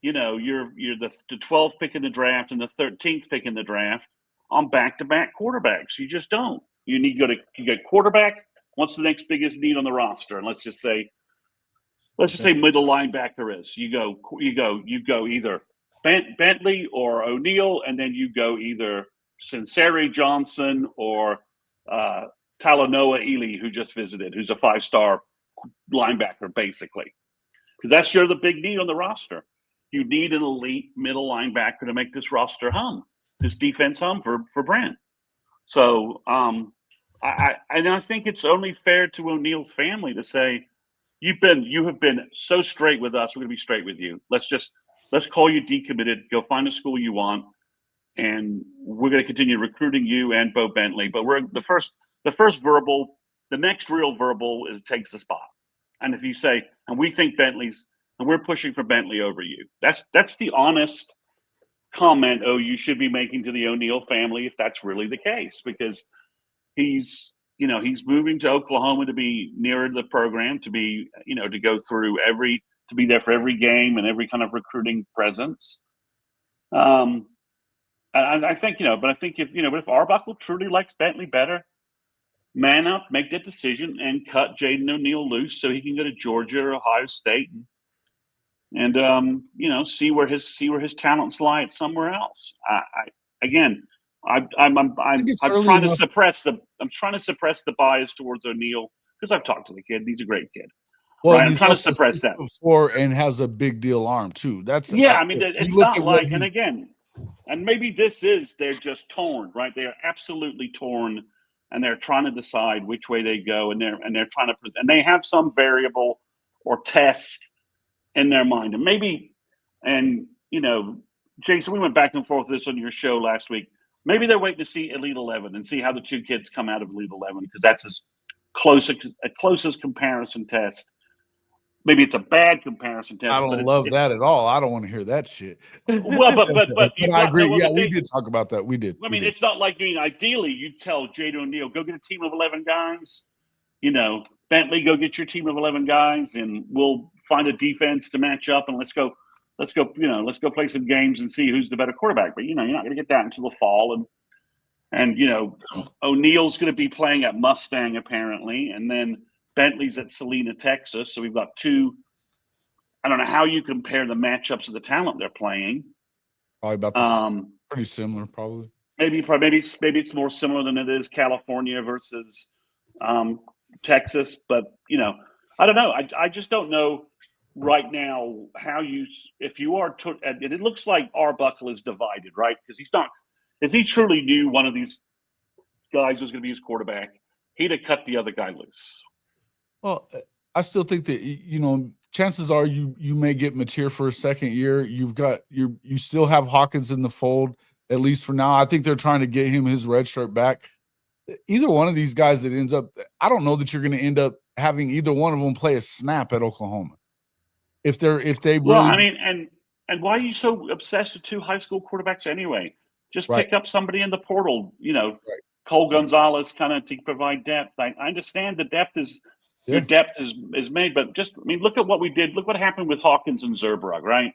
You're the 12th pick in the draft and the 13th pick in the draft on back-to-back quarterbacks. You just don't. You get quarterback. What's the next biggest need on the roster? And let's just say middle linebacker is. You go either Bentley or O'Neal, and then you go either Sinceri Johnson or Talanoa Ely, who just visited, who's a 5-star linebacker, basically. Because that's the big need on the roster. You need an elite middle linebacker to make this roster hum, this defense hum for Brent. So I think it's only fair to O'Neal's family to say, you have been so straight with us. We're going to be straight with you. Let's call you decommitted. Go find a school you want, and we're going to continue recruiting you and Bowe Bentley. But we're the first verbal. The next real verbal takes the spot. And if you say, and we think Bentley's, and we're pushing for Bentley over you, that's the honest comment you should be making to the O'Neal family if that's really the case, because he's moving to Oklahoma to be nearer to the program, to be, to go through to be there for every game and every kind of recruiting presence. I think, if Arbuckle truly likes Bentley better, man up, make that decision, and cut Jaden O'Neal loose so he can go to Georgia or Ohio State and see where his talents lie at somewhere else. I'm trying to suppress the bias towards O'Neal because I've talked to the kid. He's a great kid. Well, right? I'm trying to suppress that before, and has a big deal arm too. It's not like, and again, and maybe they're just torn, right? They are absolutely torn, and they're trying to decide which way they go, and they're trying to, and they have some variable or test in their mind, and maybe, Jason, we went back and forth with this on your show last week. Maybe they're waiting to see Elite 11 and see how the two kids come out of Elite 11, because that's as close as comparison test. Maybe it's a bad comparison test. I don't love that at all. I don't want to hear that shit. Well, but I agree. We did talk about that. We did. It's not like, ideally you tell Jaden O'Neal, go get a team of 11 guys. Bentley, go get your team of 11 guys, and we'll find a defense to match up, and let's go play some games and see who's the better quarterback. But you're not going to get that until the fall, and O'Neal's going to be playing at Mustang apparently, and then Bentley's at Celina, Texas. So we've got two. I don't know how you compare the matchups of the talent they're playing. Probably about pretty similar, probably. Maybe it's more similar than it is California versus Texas. But I don't know. I just don't know right now how if you are. And it looks like Arbuckle is divided, right? Because he's not. If he truly knew one of these guys was going to be his quarterback, he'd have cut the other guy loose. Well, I still think that chances are you may get mature for a second year. You still have Hawkins in the fold, at least for now. I think they're trying to get him his red shirt back. Either one of these guys that ends up, I don't know that you're going to end up having either one of them play a snap at Oklahoma. If they really, well, and why are you so obsessed with two high school quarterbacks anyway? Just pick up somebody in the portal, Right. Cole Gonzalez kind of to provide depth. I understand the depth is. Yeah. Your depth is made, but look at what we did. Look what happened with Hawkins and Zerbrug, right?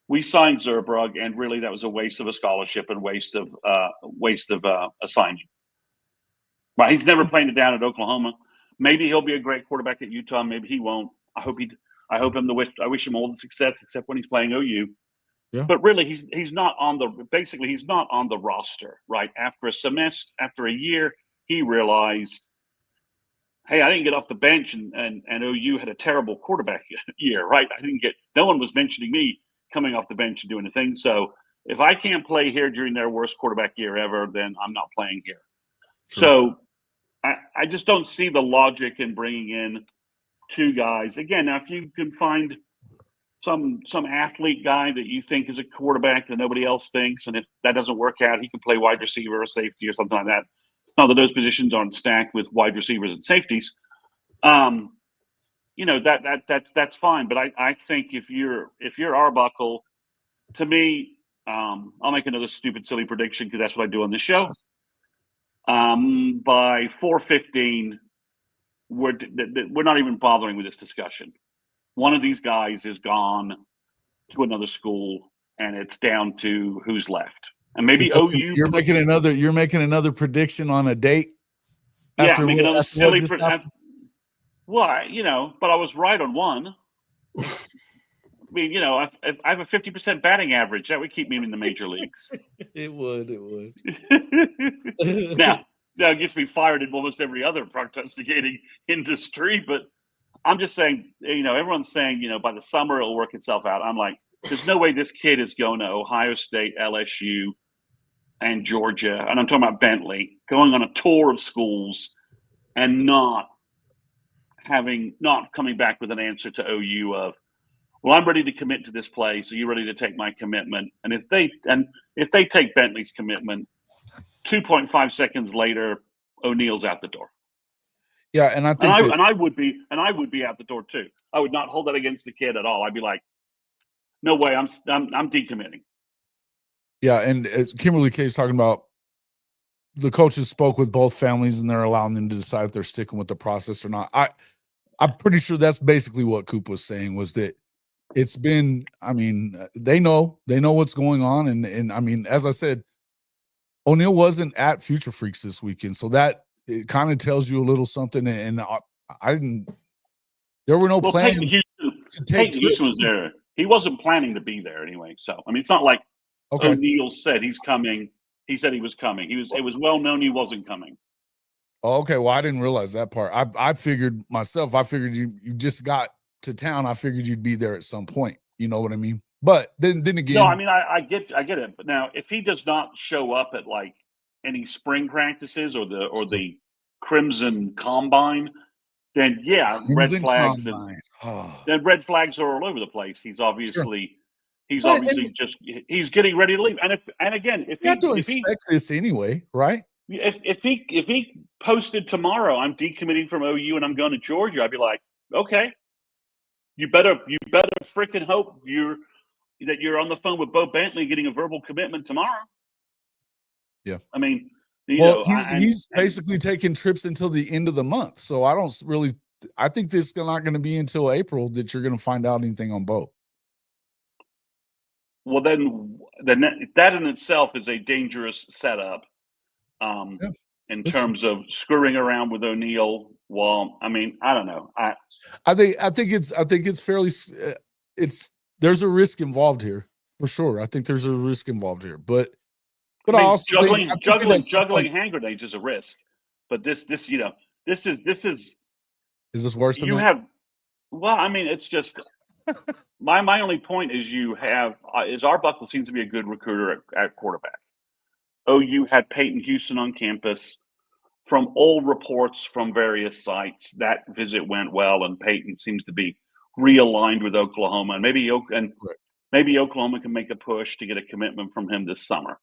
we signed Zerbrug, and really that was a waste of a scholarship and waste of a signing. Right? He's never playing it down at Oklahoma. Maybe he'll be a great quarterback at Utah. Maybe he won't. I wish him all the success, except when he's playing OU. Yeah. But really, he's not on the roster, right? After a year, he realized, hey, I didn't get off the bench, and OU had a terrible quarterback year, right? No one was mentioning me coming off the bench and doing a thing. So if I can't play here during their worst quarterback year ever, then I'm not playing here. Sure. So I just don't see the logic in bringing in two guys. Again, now if you can find some athlete guy that you think is a quarterback that nobody else thinks, and if that doesn't work out, he can play wide receiver or safety or something like that. Not that those positions aren't stacked with wide receivers and safeties. That's fine. But I think if you're Arbuckle, to me, I'll make another stupid, silly prediction because that's what I do on this show. By 4:15, we're not even bothering with this discussion. One of these guys is gone to another school, and it's down to who's left. And maybe OU. You're making another prediction on a date. Yeah, make another silly. Well, but I was right on one. I mean, I have a 50% batting average. That would keep me in the major leagues. It would. Now it gets me fired in almost every other prognosticating industry, but I'm just saying, everyone's saying, by the summer it'll work itself out. I'm like, there's no way this kid is going to Ohio State, LSU, and Georgia, and I'm talking about Bentley, going on a tour of schools and not coming back with an answer to OU of, well, I'm ready to commit to this place. Are you ready to take my commitment? And if they take Bentley's commitment, 2.5 seconds later, O'Neal's out the door. Yeah, and I think I would be out the door too. I would not hold that against the kid at all. I'd be like, no way, I'm decommitting. Yeah, and Kimberly K's talking about the coaches spoke with both families and they're allowing them to decide if they're sticking with the process or not. I'm pretty sure that's basically what Coop was saying, was that it's been, they know what's going on. And I mean, as I said, O'Neal wasn't at Future Freaks this weekend. So that it kind of tells you a little something. And there were no plans to take trips. Was there. He wasn't planning to be there anyway. So, it's not like O'Neal said he's coming. He said he was coming. It was well known he wasn't coming. Oh, okay. Well, I didn't realize that part. I figured you just got to town. I figured you'd be there at some point. You know what I mean? But then again, no, I get it. But now, if he does not show up at like any spring practices or the Crimson Combine, then yeah, red flags. Then red flags are all over the place. He's obviously he's getting ready to leave. And if you have to expect this anyway, right? If he posted tomorrow, I'm decommitting from OU and I'm going to Georgia, I'd be like, okay, you better freaking hope that you're on the phone with Bowe Bentley getting a verbal commitment tomorrow. Yeah, he's basically taking trips until the end of the month, so I think this is not going to be until April that you're going to find out anything on Bowe. Well, then that in itself is a dangerous setup. In terms of screwing around with O'Neal. Well, I don't know. I think it's fairly. There's a risk involved here for sure. I think there's a risk involved here, but I also juggling hand grenades is a risk. But this is. Is this worse than you that? have? Well, it's just my only point is Arbuckle seems to be a good recruiter at quarterback. OU had Peyton Houston on campus. From all reports from various sites, that visit went well, and Peyton seems to be realigned with Oklahoma. And maybe Oklahoma can make a push to get a commitment from him this summer.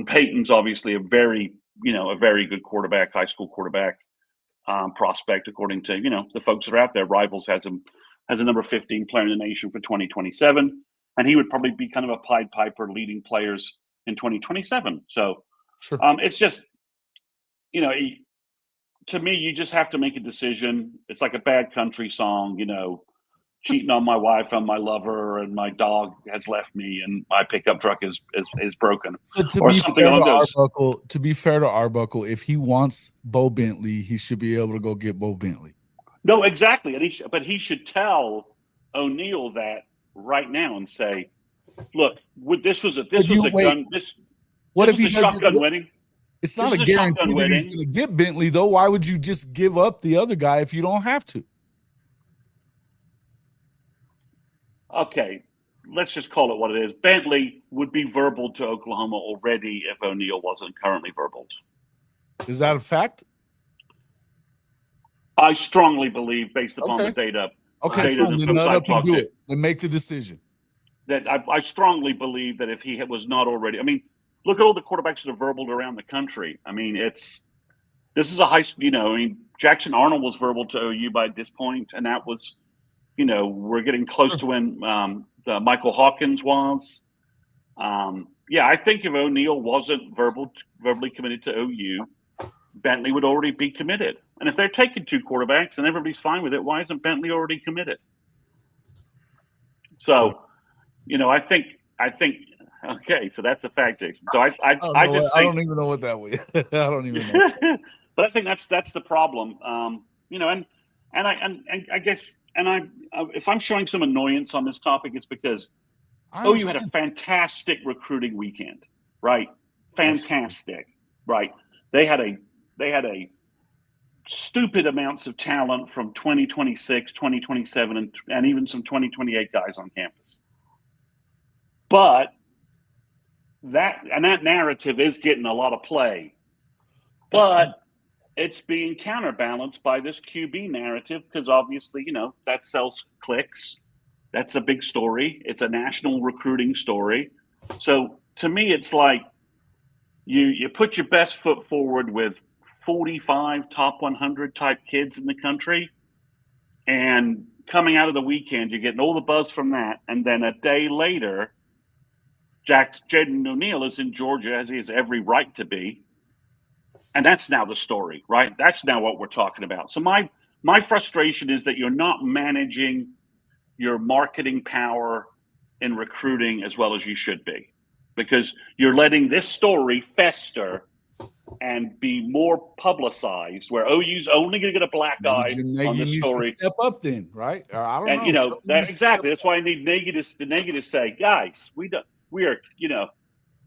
Peyton's obviously a very good quarterback, high school quarterback prospect, according to the folks that are out there. Rivals has him as a number 15 player in the nation for 2027, and he would probably be kind of a Pied Piper leading players in 2027. So sure. It's just, to me, you just have to make a decision. It's like a Bad Country song, cheating on my wife and my lover, and my dog has left me, and my pickup truck is broken, or something along those. To be fair to Arbuckle, if he wants Bowe Bentley, he should be able to go get Bowe Bentley. No, exactly, and but he should tell O'Neal that right now and say, "Look, this was a gun. What if he shotgun wedding? It's not a guarantee that he's going to get Bentley, though. Why would you just give up the other guy if you don't have to? Okay, let's just call it what it is. Bentley would be verbal to Oklahoma already if O'Neal wasn't currently verbal. Is that a fact? I strongly believe, based upon the data. Okay, data then let up and do it. Then make the decision. That I strongly believe that if he was not already, I mean, look at all the quarterbacks that have verbaled around the country. I mean, this is a high, I mean, Jackson Arnold was verbal to OU by this point, and that was, we're getting close to when Michael Hawkins was. Yeah, I think if O'Neal wasn't verbally committed to OU, Bentley would already be committed. And if they're taking two quarterbacks and everybody's fine with it, why isn't Bentley already committed? So, I think. Okay, so that's a fact, Jason. So I don't even know what that was. I don't even know. But I think that's the problem. And I guess if I'm showing some annoyance on this topic, it's because OU had a fantastic recruiting weekend, right? Fantastic, right? They had a stupid amounts of talent from 2026, 2027, and even some 2028 guys on campus. But that narrative is getting a lot of play, but it's being counterbalanced by this QB narrative because obviously, that sells clicks. That's a big story. It's a national recruiting story. So to me, it's like you put your best foot forward with 45 top 100 type kids in the country, and coming out of the weekend, you're getting all the buzz from that, and then a day later, Jaden O'Neal is in Georgia, as he has every right to be. And that's now the story, right? That's now what we're talking about. So my frustration is that you're not managing your marketing power in recruiting as well as you should be, because you're letting this story fester and be more publicized, where OU's only going to get a black eye on this story. Step up then, right? I don't know. Exactly. That's why I need the negative say, guys, we are,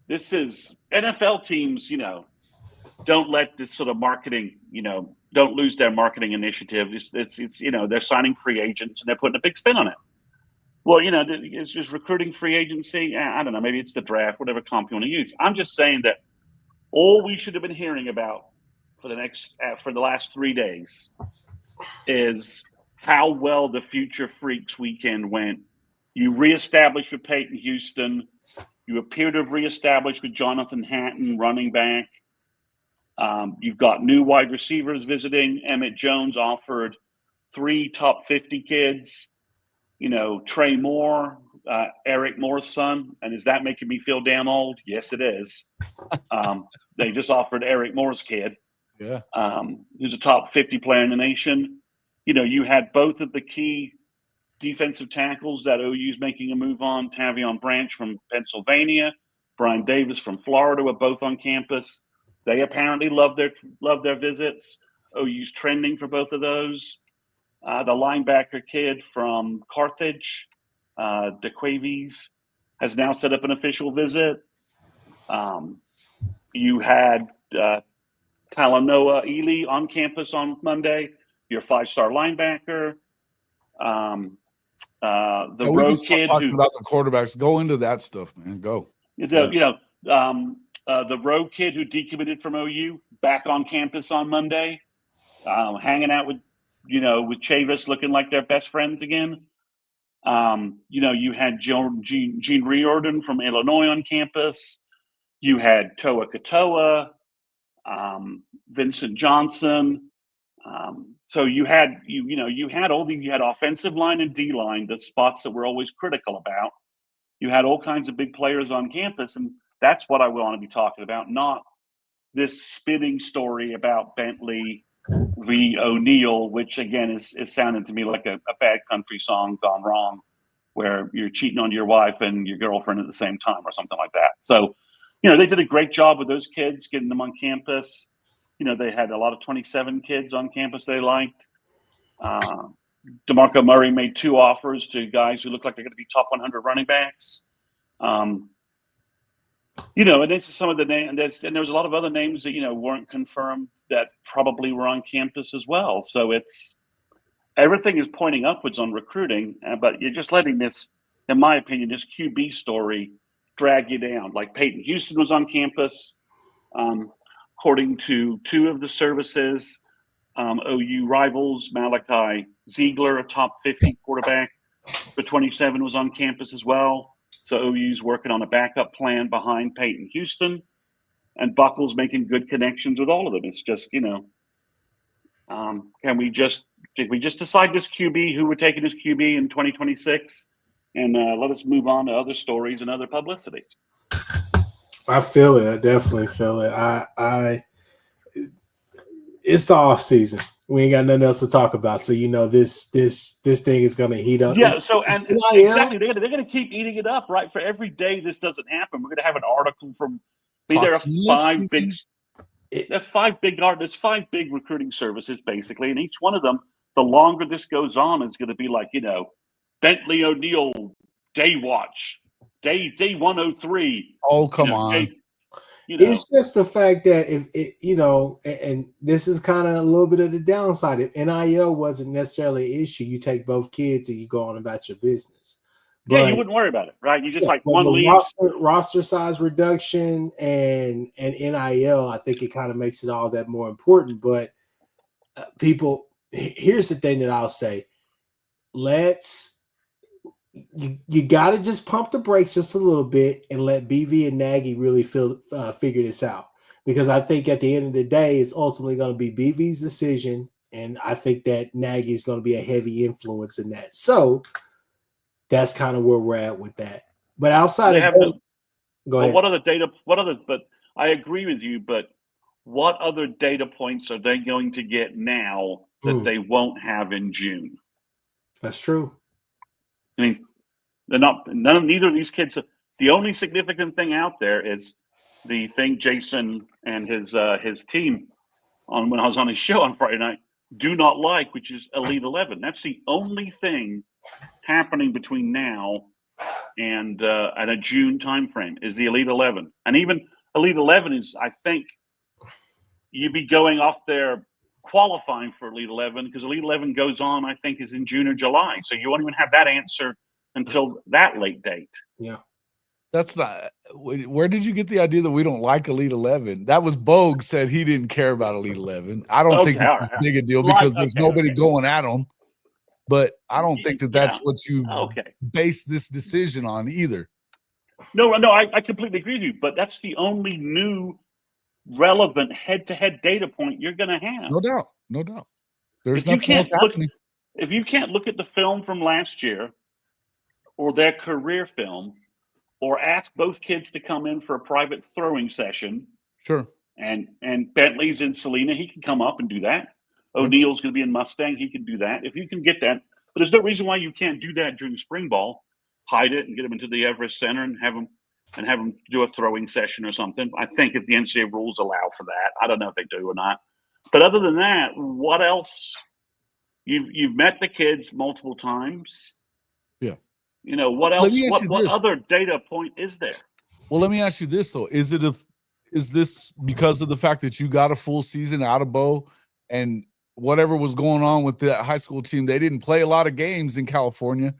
this is NFL teams, don't let this sort of marketing, don't lose their marketing initiative. It's they're signing free agents and they're putting a big spin on it. Well, it's just recruiting free agency. I don't know. Maybe it's the draft, whatever comp you want to use. I'm just saying that all we should have been hearing about for the last 3 days is how well the Future Freaks weekend went. You reestablished with Peyton Houston. You appear to have reestablished with Jonathan Hatton, running back. You've got new wide receivers visiting. Emmett Jones offered 3 top 50 kids. Trey Moore, Eric Moore's son. And is that making me feel damn old? Yes, it is. They just offered Eric Moore's kid. Yeah. Who's a top 50 player in the nation. You had both of the key defensive tackles that OU's making a move on. Tavion Branch from Pennsylvania, Brian Davis from Florida were both on campus. They apparently love their visits. OU's trending for both of those. The linebacker kid from Carthage, DeQuavies, has now set up an official visit. You had Talanoa Ely on campus on Monday, your 5-star linebacker. The road kid talking about the quarterbacks. Go into that stuff, man. Go. The road kid who decommitted from OU back on campus on Monday, hanging out with Chavis, looking like they're best friends again. You had Gene Riordan from Illinois on campus. You had Toa Katoa, Vincent Johnson. So you had offensive line and D line, the spots that we're always critical about. You had all kinds of big players on campus, and that's what I want to be talking about, not this spinning story about Bentley v. O'Neal, which again is sounding to me like a bad country song gone wrong, where you're cheating on your wife and your girlfriend at the same time or something like that. So, they did a great job with those kids, getting them on campus. They had a lot of 27 kids on campus they liked. DeMarco Murray made 2 offers to guys who look like they're going to be top 100 running backs. And this is some of the names, and there's a lot of other names that, weren't confirmed that probably were on campus as well. So everything is pointing upwards on recruiting, but you're just letting this, in my opinion, this QB story drag you down. Like Peyton Houston was on campus, according to 2 of the services. OU rivals, Malachi Ziegler, a top 50 quarterback for 27, was on campus as well. So OU's working on a backup plan behind Peyton Houston, and Buckle's making good connections with all of them. It's just, did we just decide this QB, who we're taking this QB in 2026, and let us move on to other stories and other publicity? I feel it. I definitely feel it. It's the off season. We ain't got nothing else to talk about. So this thing is gonna heat up. Yeah. So exactly, they're gonna keep eating it up, right? For every day this doesn't happen, we're gonna have an article from. There are 5 big. There's 5 big there's 5 big recruiting services basically, and each one of them, the longer this goes on, is going to be like Bentley O'Neal Day Watch, day 103. Oh, come on. It's just the fact that if and this is kind of a little bit of the downside. If NIL wasn't necessarily an issue, you take both kids and you go on about your business. But, you wouldn't worry about it, right? You just one league roster size reduction and NIL. I think it kind of makes it all that more important. But people, here's the thing that I'll say: you got to just pump the brakes just a little bit and let BV and Nagy really figure this out. Because I think at the end of the day, it's ultimately going to be BV's decision, and I think that Nagy is going to be a heavy influence in that. So that's kind of where we're at with that. But outside of that, go ahead. But I agree with you, but what other data points are they going to get now that they won't have in June? That's true. I mean, neither of these kids. The only significant thing out there is the thing Jason and his team when I was on his show on Friday night do not like, which is Elite 11. That's the only thing happening between now and a June timeframe is the Elite 11. And even Elite 11 is, I think, you'd be going off there qualifying for Elite 11, because Elite 11 goes on, I think, is in June or July. So you won't even have that answer until that late date. Yeah. That's not. Where did you get the idea that we don't like Elite 11? That was Bogue said he didn't care about Elite 11. I don't think it's as big a deal because there's nobody going at them. But I don't think that's what you base this decision on either. No, I completely agree with you. But that's the only new relevant head-to-head data point you're going to have. No doubt. There's nothing else happening. If you can't look at the film from last year or their career film, or ask both kids to come in for a private throwing session. Sure. And Bentley's in Celina, he can come up and do that. O'Neal's going to be in Mustang, he can do that. If you can get that, but there's no reason why you can't do that during spring ball. Hide it and get them into the Everest Center and have them do a throwing session or something. I think if the NCAA rules allow for that, I don't know if they do or not. But other than that, what else? You've met the kids multiple times. Yeah. What else? What other data point is there? Well, let me ask you this though: is this because of the fact that you got a full season out of Bowe, and whatever was going on with that high school team, they didn't play a lot of games in California?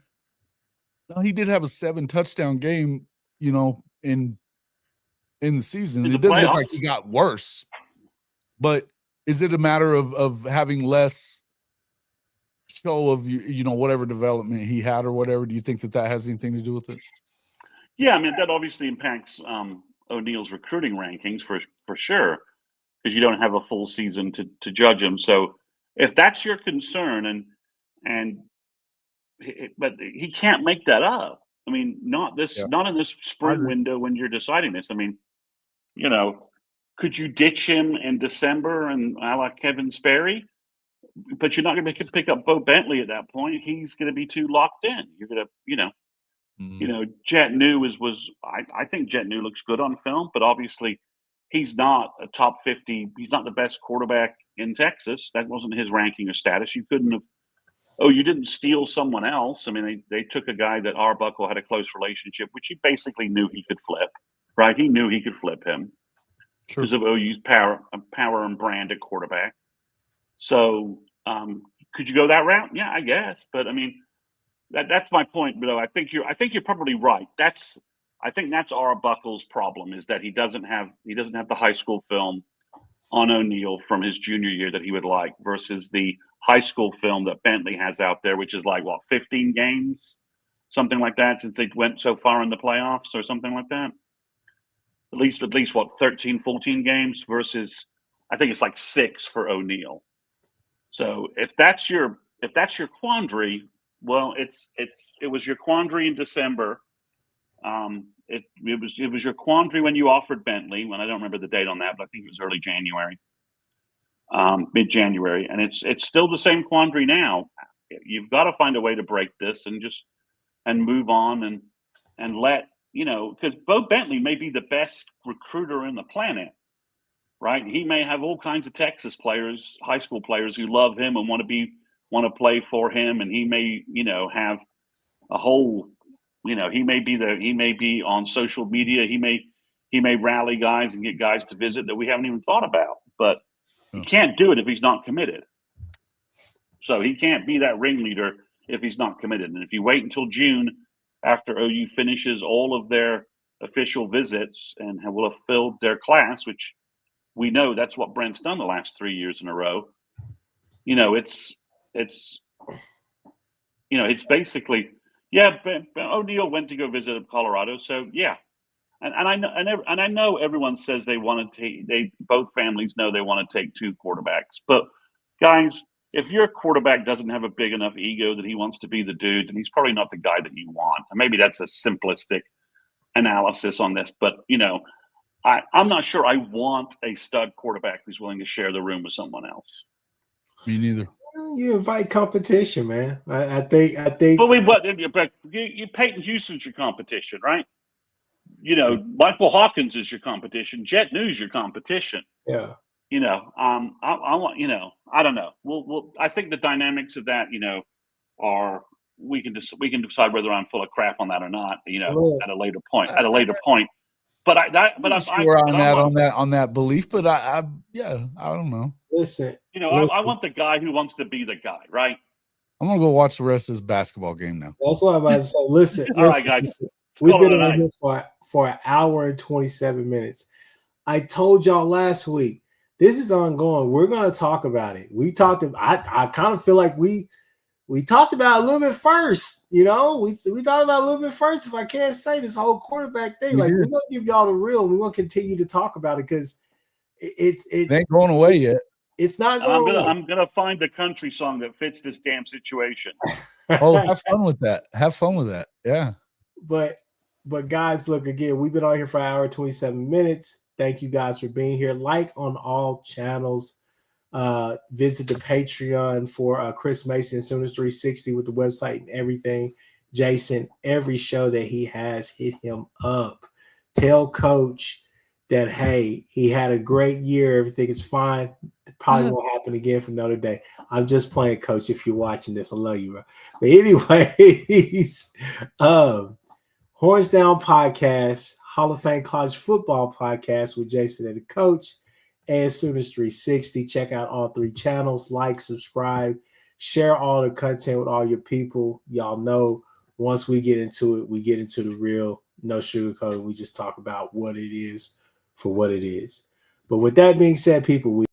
No, he did have a 7 touchdown game, in the season. It didn't look like he got worse. But is it a matter of having less show of whatever development he had or whatever? Do you think that has anything to do with it? Yeah, I mean, that obviously impacts O'Neal's recruiting rankings for sure, because you don't have a full season to judge him. So if that's your concern, but he can't make that up. I mean, not in this spring window when you're deciding this. I mean, Could you ditch him in December and a la Kevin Sperry? But you're not going to pick up Bowe Bentley at that point. He's going to be too locked in. You're going to, Jet New I think Jet New looks good on film, but obviously he's not a top 50. He's not the best quarterback in Texas. That wasn't his ranking or status. You couldn't have. Oh, you didn't steal someone else. I mean, they took a guy that Arbuckle had a close relationship, which he basically knew he could flip, right? He knew he could flip him because of OU's power and brand at quarterback. So could you go that route? Yeah, I guess. But I mean, that's my point. But I think you're probably right. I think that's Arbuckle's problem, is that he doesn't have the high school film on O'Neal from his junior year that he would like, versus the high school film that Bentley has out there, which is like 15 games, something like that, since they went so far in the playoffs or something like that. At least 13, 14 games versus I think it's like 6 for O'Neal. So if that's your quandary, well, it was your quandary in December. It was your quandary when you offered Bentley, when I don't remember the date on that, but I think it was early January, mid-January, and it's still the same quandary now. You've got to find a way to break this and move on and let, because Bowe Bentley may be the best recruiter in the planet, right? He may have all kinds of Texas players, high school players, who love him and want to play for him, and he may have a whole. He may be on social media. He may rally guys and get guys to visit that we haven't even thought about. But he can't do it if he's not committed. So he can't be that ringleader if he's not committed. And if you wait until June, after OU finishes all of their official visits and will have filled their class, which we know that's what Brent's done the last 3 years in a row. It's basically. Yeah, O'Neal went to go visit Colorado, so yeah, and I know everyone says they want to take. Both families know they want to take 2 quarterbacks, but guys, if your quarterback doesn't have a big enough ego that he wants to be the dude, then he's probably not the guy that you want. And maybe that's a simplistic analysis on this, but I'm not sure I want a stud quarterback who's willing to share the room with someone else. Me neither. You invite competition, man. I think. But Peyton Houston's your competition, right? Michael Hawkins is your competition. Jet New's your competition. Yeah. I don't know. I think the dynamics of that, are we can decide whether I'm full of crap on that or not. At a later point. But I'm sure on that belief. But I don't know. Listen, I want the guy who wants to be the guy, right? I'm gonna go watch the rest of this basketball game now. That's what I'm about to say. Listen, all right, guys. We've been on here for an hour and 27 minutes. I told y'all last week, this is ongoing. We're gonna talk about it. We talked about. I kind of feel like we talked about it a little bit first. We talked about it a little bit first. If I can't say this whole quarterback thing, we're gonna give y'all the real. We're gonna continue to talk about it because it ain't going away yet. It's not going away. I'm gonna find a country song that fits this damn situation. Oh, have fun with that. Yeah. But guys, look, again, we've been on here for an hour and 27 minutes. Thank you guys for being here. Like on all channels. Visit the Patreon for Chris Mason, Sooners 360 with the website and everything. Jason, every show that he has, hit him up. Tell Coach that, hey, he had a great year. Everything is fine. It probably won't happen again for another day. I'm just playing, Coach, if you're watching this. I love you, bro. But anyways, Horns Down Podcast, Hall of Fame College Football Podcast with Jason and the Coach, and Sooners 360. Check out all 3 channels. Like, subscribe, share all the content with all your people. Y'all know once we get into it, we get into the real, no sugarcoat. We just talk about what it is for what it is. But with that being said, people, we